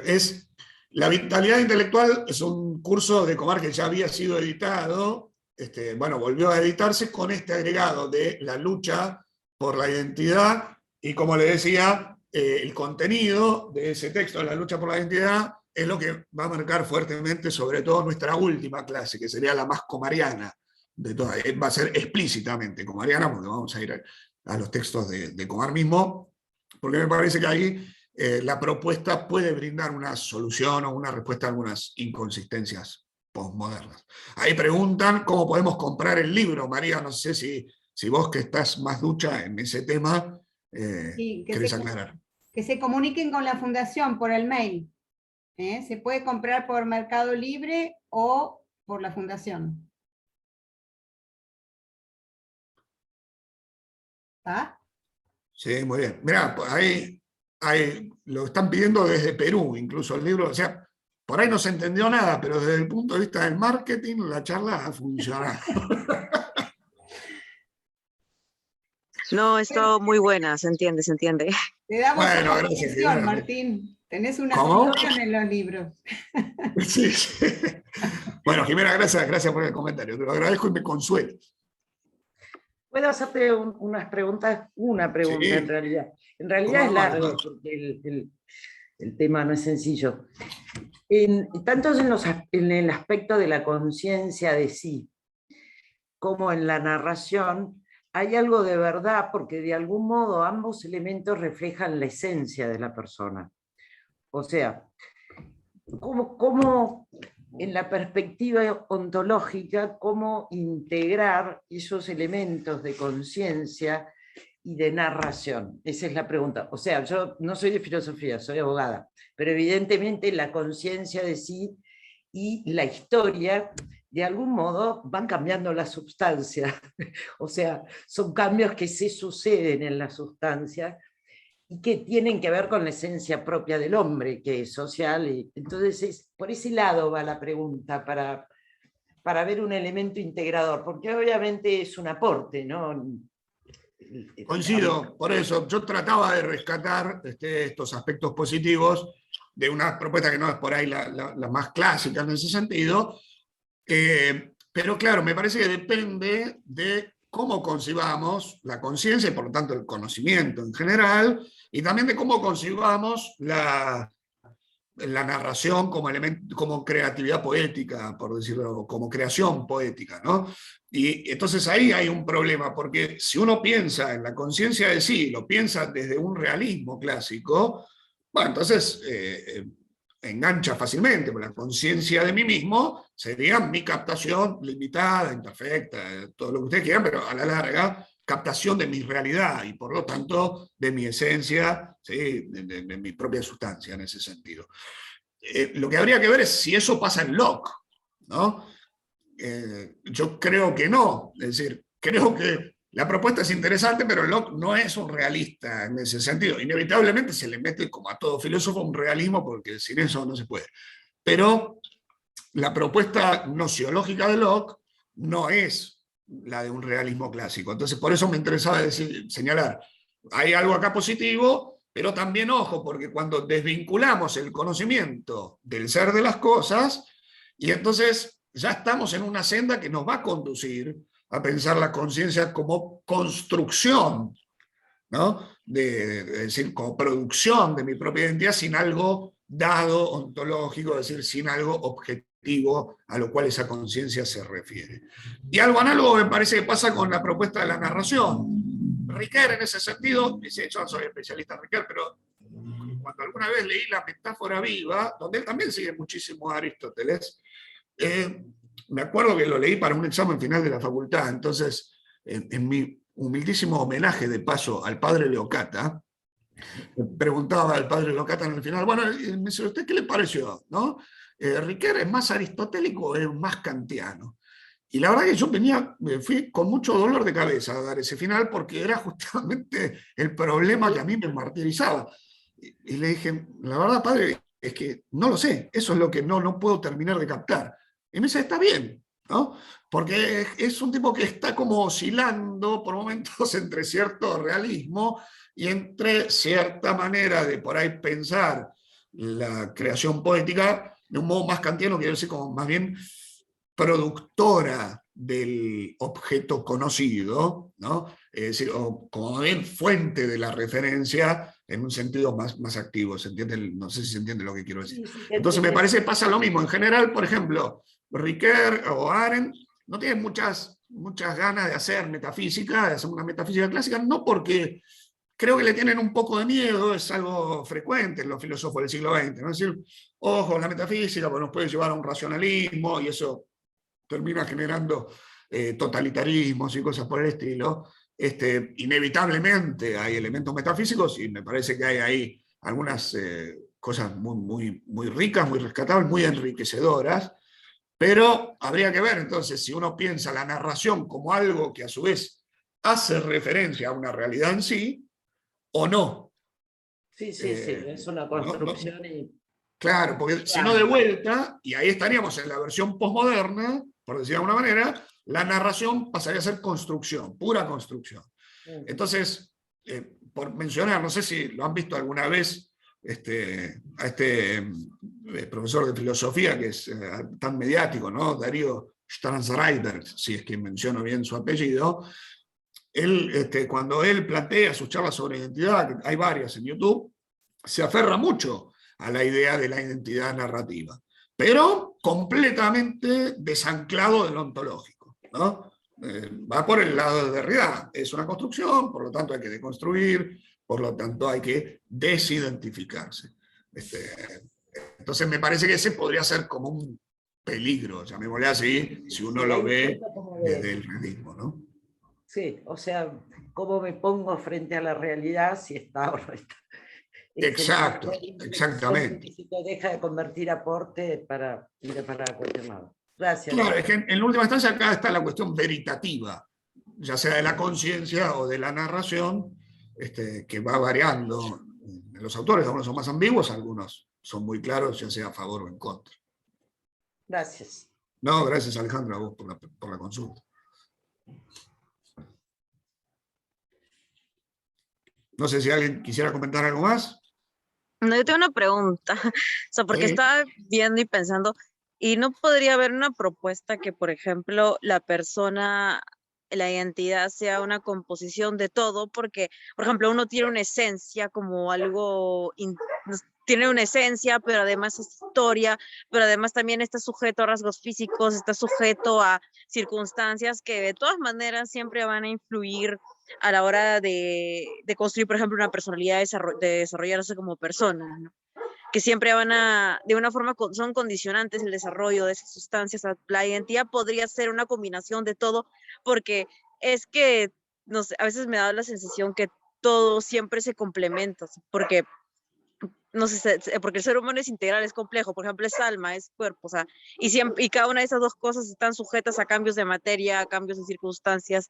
Es La vitalidad intelectual, es un curso de Comar que ya había sido editado. Bueno, volvió a editarse con este agregado de la lucha por la identidad y, como le decía, el contenido de ese texto, La lucha por la identidad, es lo que va a marcar fuertemente sobre todo nuestra última clase, que sería la más comariana de todas. Va a ser explícitamente comariana, porque vamos a ir a los textos de Comar mismo, porque me parece que ahí la propuesta puede brindar una solución o una respuesta a algunas inconsistencias postmodernas. Ahí preguntan cómo podemos comprar el libro. María, no sé si vos que estás más ducha en ese tema, Sí, querés aclarar. que se comuniquen con la fundación por el mail. Se puede comprar por Mercado Libre o por la fundación. ¿Está? Sí, muy bien. Mirá, ahí lo están pidiendo desde Perú, incluso el libro. O sea, por ahí no se entendió nada, pero desde el punto de vista del marketing, la charla ha funcionado. No, es todo muy buena, se entiende, se entiende. Te damos Bueno, una gracias. posición, Martín. Tenés una ¿Cómo? posición en los libros. Sí, sí. Bueno, Jimena, gracias por el comentario. Te lo agradezco y me consuelo. Puedo hacerte unas preguntas, una pregunta Sí. en realidad. En realidad es ¿Cómo largo, vamos? porque el tema no es sencillo. Tanto en el aspecto de la conciencia de sí, como en la narración, hay algo de verdad, porque de algún modo ambos elementos reflejan la esencia de la persona. O sea, cómo en la perspectiva ontológica, cómo integrar esos elementos de conciencia y de narración. Esa es la pregunta. O sea, yo no soy de filosofía, soy abogada, pero evidentemente la conciencia de sí y la historia de algún modo van cambiando la sustancia. O sea, son cambios que se suceden en la sustancia y que tienen que ver con la esencia propia del hombre, que es social. Y entonces, por ese lado va la pregunta, para ver un elemento integrador, porque obviamente es un aporte, ¿no? Coincido, por eso yo trataba de rescatar estos aspectos positivos de una propuesta que no es por ahí la más clásica en ese sentido, pero claro, me parece que depende de cómo concibamos la conciencia y por lo tanto el conocimiento en general, y también de cómo concibamos la narración como elemento, como creatividad poética, por decirlo, como creación poética, ¿no? Y entonces ahí hay un problema, porque si uno piensa en la conciencia de sí, lo piensa desde un realismo clásico, bueno, entonces engancha fácilmente, porque la conciencia de mí mismo sería mi captación limitada, imperfecta, todo lo que ustedes quieran, pero a la larga captación de mi realidad y por lo tanto de mi esencia, ¿sí? de mi propia sustancia en ese sentido. Lo que habría que ver es si eso pasa en Locke, ¿no? Yo creo que no, es decir, creo que la propuesta es interesante, pero Locke no es un realista en ese sentido. Inevitablemente se le mete, como a todo filósofo, un realismo, porque sin eso no se puede. Pero la propuesta nociológica de Locke no es la de un realismo clásico. Entonces, por eso me interesaba señalar, hay algo acá positivo, pero también ojo, porque cuando desvinculamos el conocimiento del ser de las cosas, y entonces ya estamos en una senda que nos va a conducir a pensar la conciencia como construcción, ¿no? Es decir, como producción de mi propia identidad sin algo dado ontológico, es decir, sin algo objetivo a lo cual esa conciencia se refiere. Y algo análogo me parece que pasa con la propuesta de la narración. Riquet en esse sentido, dice, yo no soy especialista en Riquet, pero cuando alguna vez leí la metáfora viva, donde él también sigue muchísimo a Aristóteles, me acuerdo que lo leí para un examen final de la facultad, entonces en mi humildísimo homenaje de paso al padre Leocata, preguntaba al padre Leocata en el final, bueno, me dice, ¿usted qué le pareció? ¿No? ¿Riquet es más aristotélico o es más kantiano? Y la verdad que yo fui con mucho dolor de cabeza a dar ese final porque era justamente el problema que a mí me martirizaba. Y le dije, la verdad, padre, es que no lo sé, eso es lo que no puedo terminar de captar. Y me dice, está bien, ¿no? Porque es un tipo que está como oscilando por momentos entre cierto realismo y entre cierta manera de por ahí pensar la creación poética de un modo más kantiano, quiero decir, como más bien productora del objeto conocido, ¿no? Es decir, o como bien fuente de la referencia en un sentido más activo, ¿se entiende? No sé si se entiende lo que quiero decir. Sí, sí, Entonces me parece que pasa lo mismo. En general, por ejemplo, Ricoeur o Arendt no tienen muchas ganas de hacer metafísica, de hacer una metafísica clásica, no porque creo que le tienen un poco de miedo, es algo frecuente en los filósofos del siglo XX, ¿no? Es decir, ojo, la metafísica pues nos puede llevar a un racionalismo y eso termina generando totalitarismos y cosas por el estilo. Inevitablemente hay elementos metafísicos y me parece que hay ahí algunas cosas muy ricas, muy rescatables, muy enriquecedoras, pero habría que ver entonces si uno piensa la narración como algo que a su vez hace referencia a una realidad en sí, o no. Sí, es una construcción. Claro, porque si no de vuelta, y ahí estaríamos en la versión posmoderna, por decir de alguna manera, la narración pasaría a ser construcción, pura construcción. Entonces, por mencionar, no sé si lo han visto alguna vez a este profesor de filosofía que es tan mediático, ¿no? Darío Strasreiter, si es que menciono bien su apellido. Él, cuando él plantea sus charlas sobre identidad, que hay varias en YouTube, se aferra mucho a la idea de la identidad narrativa, pero completamente desanclado de lo ontológico, ¿no? Va por el lado de Derrida, es una construcción, por lo tanto hay que deconstruir, por lo tanto hay que desidentificarse. Entonces me parece que ese podría ser como un peligro, llamémosle así, si uno lo ve desde el realismo, ¿no? Sí, o sea, ¿cómo me pongo frente a la realidad si está o no está? Exacto, exactamente. Si te deja de convertir aporte para ir para cualquier lado. Gracias. Claro, es que en última instancia acá está la cuestión veritativa, ya sea de la conciencia o de la narración, que va variando. En los autores, algunos son más ambiguos, algunos son muy claros, ya sea a favor o en contra. Gracias. No, gracias Alejandro a vos por la consulta. No sé si alguien quisiera comentar algo más. No, yo tengo una pregunta, o sea, porque Sí. estaba viendo y pensando, y no podría haber una propuesta que, por ejemplo, la persona, la identidad sea una composición de todo, porque, por ejemplo, uno tiene una esencia como algo, tiene una esencia, pero además es historia, pero además también está sujeto a rasgos físicos, está sujeto a circunstancias que de todas maneras siempre van a influir a la hora de construir, por ejemplo, una personalidad, de desarrollarse como persona, ¿no? Que siempre van a, de una forma, son condicionantes el desarrollo de esas sustancias. La identidad podría ser una combinación de todo, porque es que, no sé, a veces me da la sensación que todo siempre se complementa, porque no sé, porque el ser humano es integral, es complejo, por ejemplo, es alma, es cuerpo, o sea, y cada una de esas dos cosas están sujetas a cambios de materia, a cambios de circunstancias.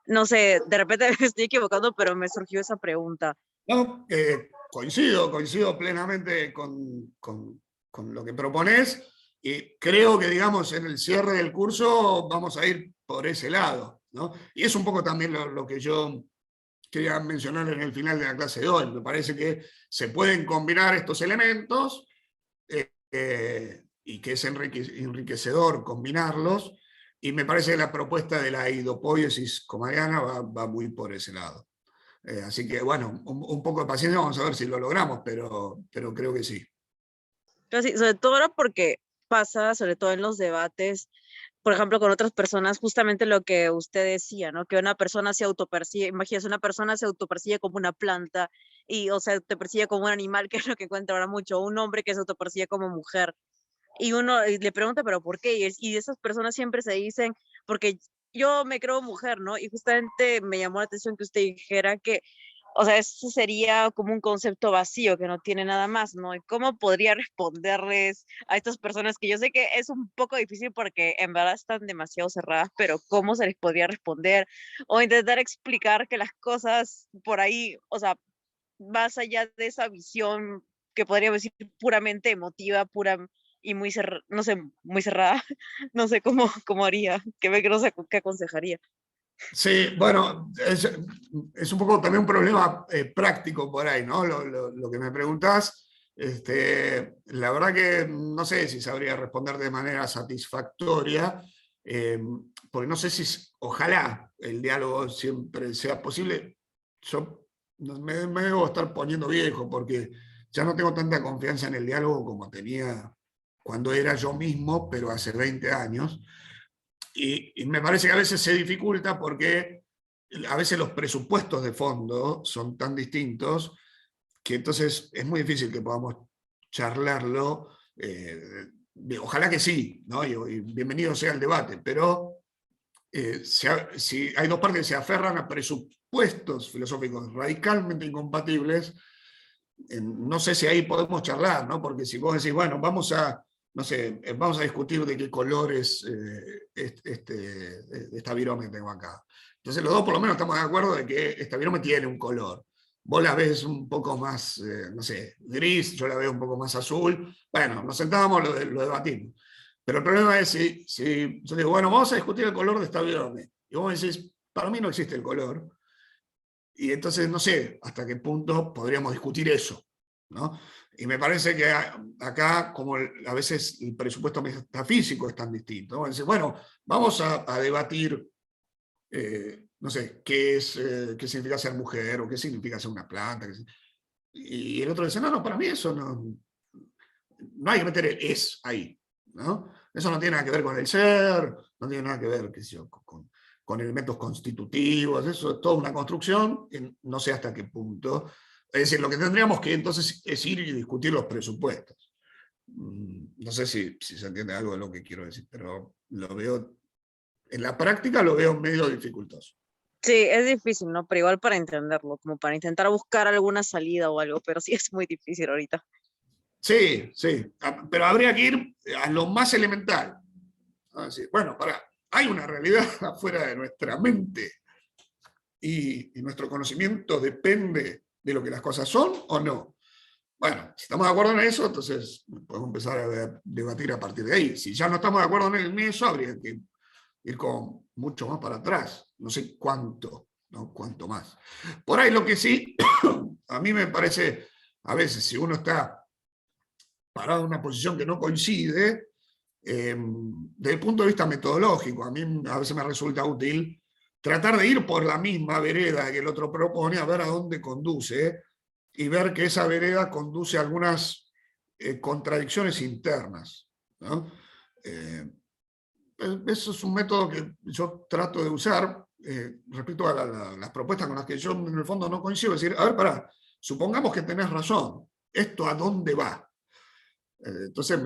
No sé, de repente me estoy equivocando, pero me surgió esa pregunta. No, coincido plenamente con lo que propones y creo que, digamos, en el cierre del curso vamos a ir por ese lado, ¿no? Y es un poco también lo que yo quería mencionar en el final de la clase de hoy. Me parece que se pueden combinar estos elementos y que es enriquecedor combinarlos, y me parece que la propuesta de la idopoiesis comariana va muy por ese lado. Así que, bueno, un poco de paciencia, vamos a ver si lo logramos, pero creo que sí. Pero sí, sobre todo ahora porque pasa, sobre todo en los debates, por ejemplo, con otras personas, justamente lo que usted decía, ¿no? Que una persona se autopercibe, imagínese, una persona se autopercibe como una planta, o sea, te percibe como un animal, que es lo que encuentra ahora mucho, un hombre que se autopercibe como mujer. Y uno le pregunta, ¿pero por qué? Y esas personas siempre se dicen, porque yo me creo mujer, ¿no? Y justamente me llamó la atención que usted dijera que, o sea, eso sería como un concepto vacío, que no tiene nada más, ¿no? ¿Y cómo podría responderles a estas personas que yo sé que es un poco difícil porque en verdad están demasiado cerradas, pero cómo se les podría responder? O intentar explicar que las cosas por ahí, o sea, más allá de esa visión que podríamos decir puramente emotiva, pura y muy cerrada, no sé, muy cerrada, no sé cómo haría, no sé qué aconsejaría. Sí, bueno, es un poco también un problema práctico por ahí, ¿no? Lo que me preguntás, la verdad que no sé si sabría responder de manera satisfactoria, porque no sé si, ojalá el diálogo siempre sea posible. Yo me debo estar poniendo viejo porque ya no tengo tanta confianza en el diálogo como tenía cuando era yo mismo, pero hace 20 años. Y me parece que a veces se dificulta porque a veces los presupuestos de fondo son tan distintos que entonces es muy difícil que podamos charlarlo. Ojalá que sí, ¿no? Y bienvenido sea el debate, pero si hay dos partes que se aferran a presupuestos filosóficos radicalmente incompatibles, no sé si ahí podemos charlar, ¿no? Porque si vos decís, bueno, vamos a, no sé, vamos a discutir de qué color es esta virome que tengo acá. Entonces los dos por lo menos estamos de acuerdo de que esta virome tiene un color. Vos la ves un poco más, no sé, gris, yo la veo un poco más azul. Bueno, nos sentábamos, lo debatimos. Pero el problema es si yo digo, bueno, vamos a discutir el color de esta virome. Y vos decís, para mí no existe el color. Y entonces no sé hasta qué punto podríamos discutir eso, ¿no? Y me parece que acá, como a veces el presupuesto metafísico es tan distinto, ¿no? Entonces, bueno, vamos a debatir, no sé, qué significa ser mujer o qué significa ser una planta. Y el otro dice, no, para mí eso no hay que meter el es ahí, ¿no? Eso no tiene nada que ver con el ser, no tiene nada que ver, qué sé yo, con elementos constitutivos, eso es toda una construcción, no sé hasta qué punto. Es decir, lo que tendríamos que entonces es ir y discutir los presupuestos. No sé si se entiende algo de lo que quiero decir, pero lo veo, en la práctica lo veo medio dificultoso. Sí, es difícil, ¿no? Pero igual para entenderlo, como para intentar buscar alguna salida o algo, pero sí es muy difícil ahorita. Sí, pero habría que ir a lo más elemental. Decir, bueno, hay una realidad afuera de nuestra mente y nuestro conocimiento depende de lo que las cosas son o no. Bueno, si estamos de acuerdo en eso, entonces podemos empezar a debatir a partir de ahí. Si ya no estamos de acuerdo en eso, habría que ir con mucho más para atrás. No sé cuánto, ¿no? Cuánto más. Por ahí lo que sí, a mí me parece, a veces, si uno está parado en una posición que no coincide, desde el punto de vista metodológico, a mí a veces me resulta útil tratar de ir por la misma vereda que el otro propone, a ver a dónde conduce, y ver que esa vereda conduce a algunas contradicciones internas, ¿no? Eso es un método que yo trato de usar respecto a las propuestas con las que yo en el fondo no coincido. Es decir, a ver, supongamos que tenés razón, ¿esto a dónde va? Entonces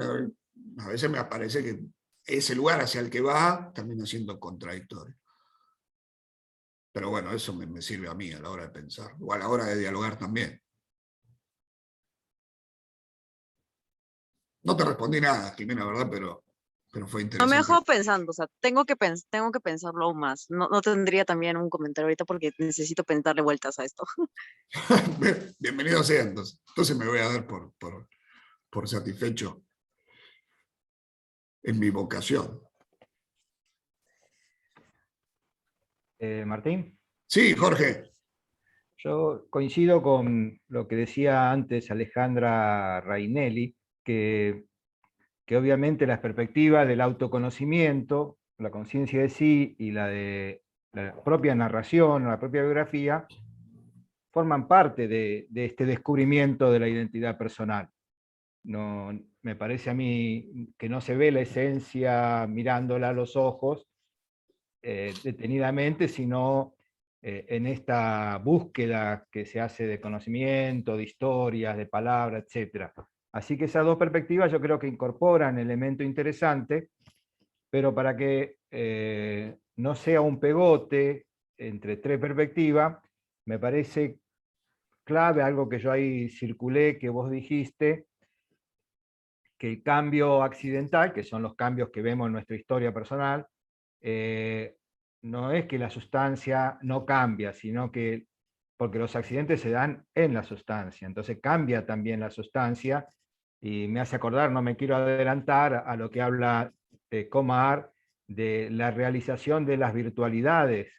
a veces me parece que ese lugar hacia el que va termina siendo contradictorio. Pero bueno, eso me sirve a mí a la hora de pensar, o a la hora de dialogar también. No te respondí nada, Jimena, ¿verdad? Pero fue No interesante. me dejó pensando, o sea, tengo que pensarlo aún más. No tendría también un comentario ahorita porque necesito darle vueltas a esto. Bienvenido sea, entonces. Entonces me voy a dar por satisfecho en mi vocación. Martín. Sí, Jorge. Yo coincido con lo que decía antes Alejandra Rainelli, que obviamente las perspectivas del autoconocimiento, la conciencia de sí y la de la propia narración, la propia biografía, forman parte de este descubrimiento de la identidad personal. No, me parece a mí que no se ve la esencia mirándola a los ojos detenidamente, sino en esta búsqueda que se hace de conocimiento, de historias, de palabras, etc. Así que esas dos perspectivas yo creo que incorporan elementos interesantes, pero para que no sea un pegote entre tres perspectivas, me parece clave algo que yo ahí circulé, que vos dijiste, que el cambio accidental, que son los cambios que vemos en nuestra historia personal, no es que la sustancia no cambia, sino que porque los accidentes se dan en la sustancia, entonces cambia también la sustancia, y me hace acordar, no me quiero adelantar a lo que habla Comar, de la realización de las virtualidades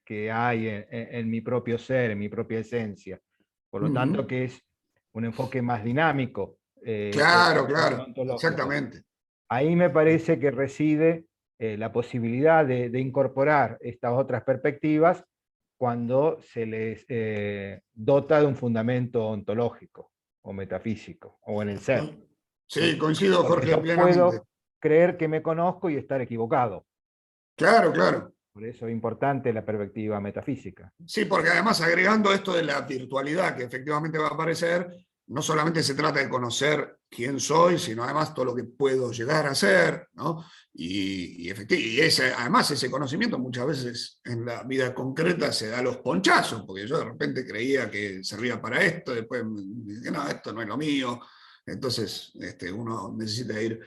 que hay en mi propio ser, en mi propia esencia. Por lo tanto, que es un enfoque más dinámico. Claro, exactamente. Ahí me parece que reside la posibilidad de incorporar estas otras perspectivas cuando se les dota de un fundamento ontológico o metafísico, o en el ser. Sí, coincido, Porque Jorge, yo plenamente. puedo creer que me conozco y estar equivocado. Claro, claro. Por eso es importante la perspectiva metafísica. Sí, porque además agregando esto de la virtualidad que efectivamente va a aparecer, no solamente se trata de conocer quién soy, sino además todo lo que puedo llegar a ser, ¿no? Y además ese conocimiento muchas veces en la vida concreta se da los ponchazos, porque yo de repente creía que servía para esto, después dije, no, esto no es lo mío. Entonces uno necesita ir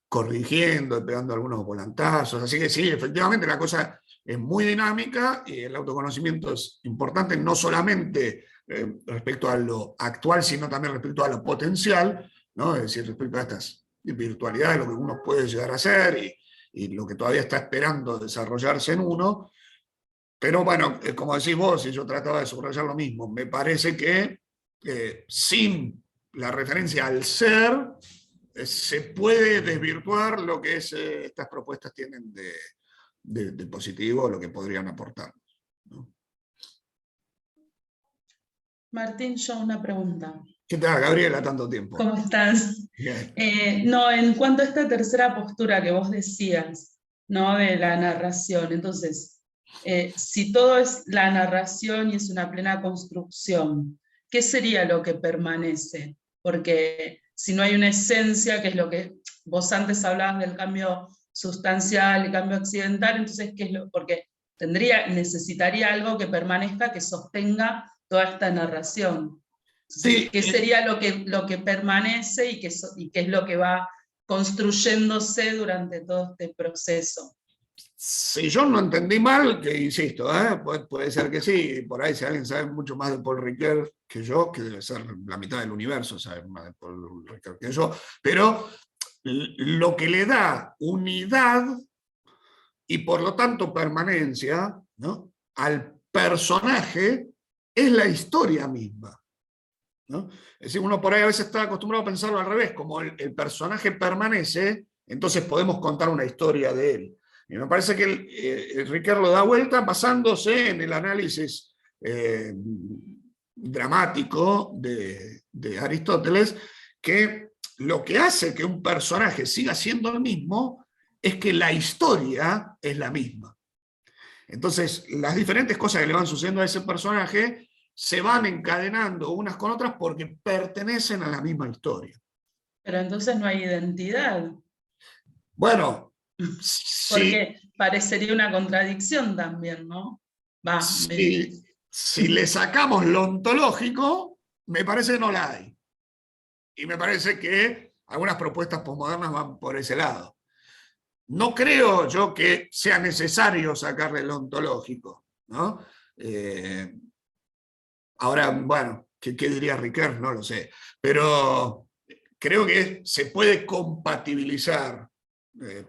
corrigiendo, pegando algunos volantazos. Así que sí, efectivamente la cosa es muy dinámica y el autoconocimiento es importante no solamente respecto a lo actual, sino también respecto a lo potencial, ¿no? Es decir, respecto a estas virtualidades, lo que uno puede llegar a hacer y lo que todavía está esperando desarrollarse en uno. Pero bueno, como decís vos, y yo trataba de subrayar lo mismo, me parece que sin la referencia al ser, se puede desvirtuar lo que estas propuestas tienen de positivo, lo que podrían aportar, ¿no? Martín, yo una pregunta. ¿Qué tal, Gabriela, tanto tiempo? ¿Cómo estás? Bien. No, en cuanto a esta tercera postura que vos decías, ¿no? De la narración, entonces, si todo es la narración y es una plena construcción, ¿qué sería lo que permanece? Porque si no hay una esencia, que es lo que vos antes hablabas del cambio sustancial, el cambio accidental, entonces, ¿qué es lo? Porque necesitaría algo que permanezca, que sostenga toda esta narración. Sí, ¿Qué sería lo que permanece y qué es lo que va construyéndose durante todo este proceso? si yo no entendí mal, que insisto, puede ser que sí, por ahí si alguien sabe mucho más de Paul Ricoeur que yo, que debe ser la mitad del universo, sabe más de Paul Ricoeur que yo, pero lo que le da unidad y por lo tanto permanencia, ¿no?, al personaje es la historia misma, ¿no? Es decir, uno por ahí a veces está acostumbrado a pensarlo al revés, como el personaje permanece, entonces podemos contar una historia de él. Y me parece que Ricoeur lo da vuelta basándose en el análisis dramático de Aristóteles, que lo que hace que un personaje siga siendo el mismo es que la historia es la misma. Entonces, las diferentes cosas que le van sucediendo a ese personaje se van encadenando unas con otras porque pertenecen a la misma historia. Pero entonces no hay identidad. Bueno, porque parecería una contradicción también, ¿no? Si le sacamos lo ontológico, me parece que no la hay. Y me parece que algunas propuestas posmodernas van por ese lado. No creo yo que sea necesario sacarle lo ontológico, ¿no? Ahora, bueno, ¿qué diría Ricoeur? No lo sé. Pero creo que se puede compatibilizar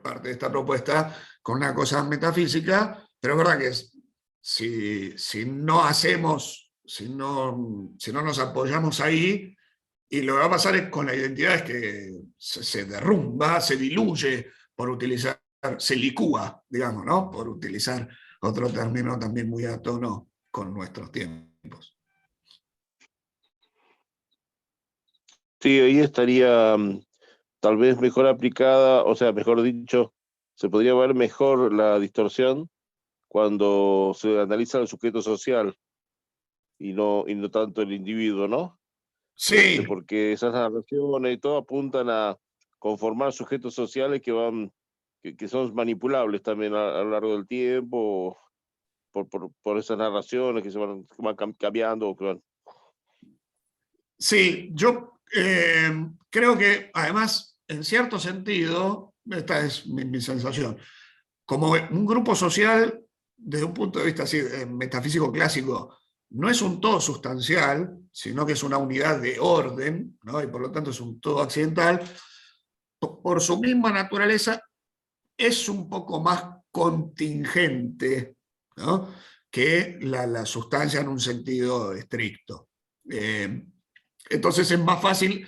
parte de esta propuesta con una cosa metafísica, pero es verdad que si no hacemos, si no nos apoyamos ahí, y lo que va a pasar es con la identidad es que se derrumba, se diluye, por utilizar, se licúa, digamos, ¿no? Por utilizar otro término también muy a tono con nuestros tiempos. Sí, ahí estaría tal vez mejor aplicada, o sea, mejor dicho, se podría ver mejor la distorsión cuando se analiza el sujeto social y no tanto el individuo, ¿no? Sí. Porque esas narraciones y todo apuntan a conformar sujetos sociales que son manipulables también a lo largo del tiempo por esas narraciones que se van cambiando. Sí, yo creo que además, en cierto sentido, esta es mi sensación, como un grupo social, desde un punto de vista así, metafísico clásico, no es un todo sustancial, sino que es una unidad de orden, ¿no? Y por lo tanto es un todo accidental, por su misma naturaleza es un poco más contingente, ¿no?, que la sustancia en un sentido estricto. Entonces es más fácil,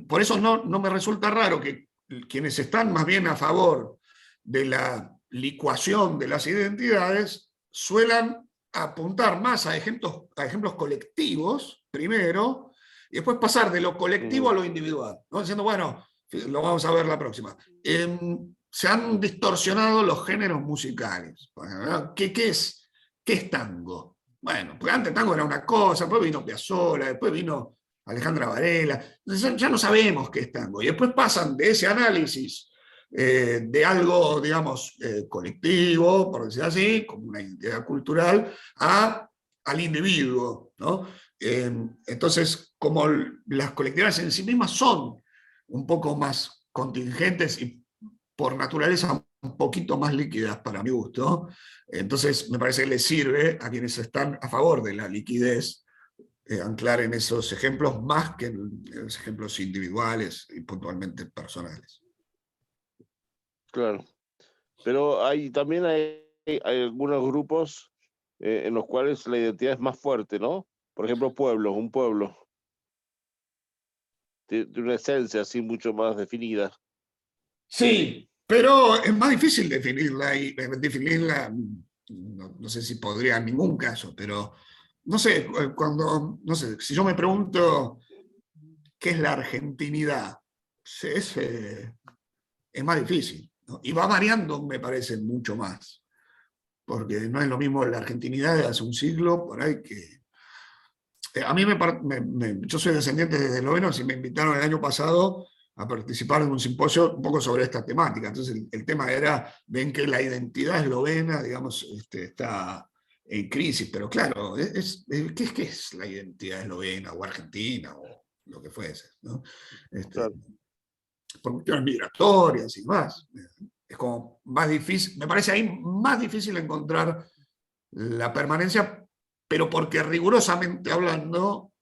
por eso no me resulta raro que quienes están más bien a favor de la licuación de las identidades suelan apuntar más a ejemplos colectivos, primero, y después pasar de lo colectivo a lo individual, ¿no? Diciendo, bueno, lo vamos a ver la próxima. Se han distorsionado los géneros musicales. ¿No? ¿Qué es tango? Bueno, porque antes tango era una cosa, después vino Piazzolla, después vino Alejandra Varela, entonces ya no sabemos qué es tango. Y después pasan de ese análisis de algo, digamos, colectivo, por decir así, como una identidad cultural, al individuo, ¿no? Entonces, como las colectividades en sí mismas son un poco más contingentes y por naturaleza un poquito más líquidas para mi gusto, entonces me parece que les sirve a quienes están a favor de la liquidez anclar en esos ejemplos más que en los ejemplos individuales y puntualmente personales. Claro. Pero también hay algunos grupos en los cuales la identidad es más fuerte, ¿no? Por ejemplo, un pueblo. Tiene una esencia así mucho más definida. Sí, pero es más difícil definirla, no sé si podría en ningún caso, pero no sé, si yo me pregunto qué es la argentinidad, es más difícil, ¿no? Y va variando, me parece, mucho más, porque no es lo mismo la argentinidad de hace un siglo, por ahí que... A mí yo soy descendiente de eslovenos y me invitaron el año pasado a participar en un simposio un poco sobre esta temática. Entonces el tema era, ven que la identidad eslovena, digamos, está en crisis, pero claro, ¿qué es la identidad eslovena o argentina o lo que fuese, ¿no? Claro. Por cuestiones migratorias y más. Es como más difícil, me parece ahí más difícil encontrar la permanencia, pero porque rigurosamente hablando,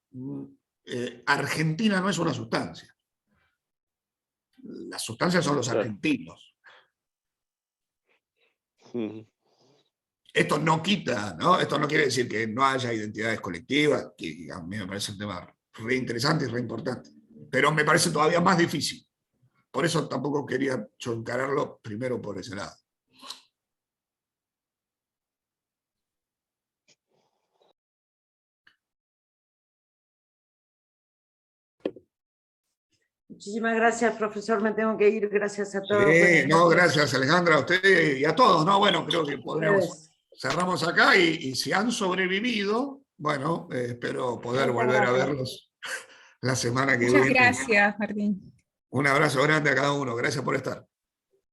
Argentina no es una sustancia. Las sustancias son los argentinos. Esto no quita, ¿no? Esto no quiere decir que no haya identidades colectivas, que a mí me parece un tema re interesante y re importante, pero me parece todavía más difícil. Por eso tampoco quería yo encararlo primero por ese lado. Muchísimas gracias, profesor. Me tengo que ir. Gracias a todos. Sí, no, gracias, Alejandra, a usted y a todos. No, bueno, creo que cerramos acá y si han sobrevivido, bueno, espero poder volver a verlos la semana que viene. Muchas gracias, Martín. Un abrazo grande a cada uno. Gracias por estar.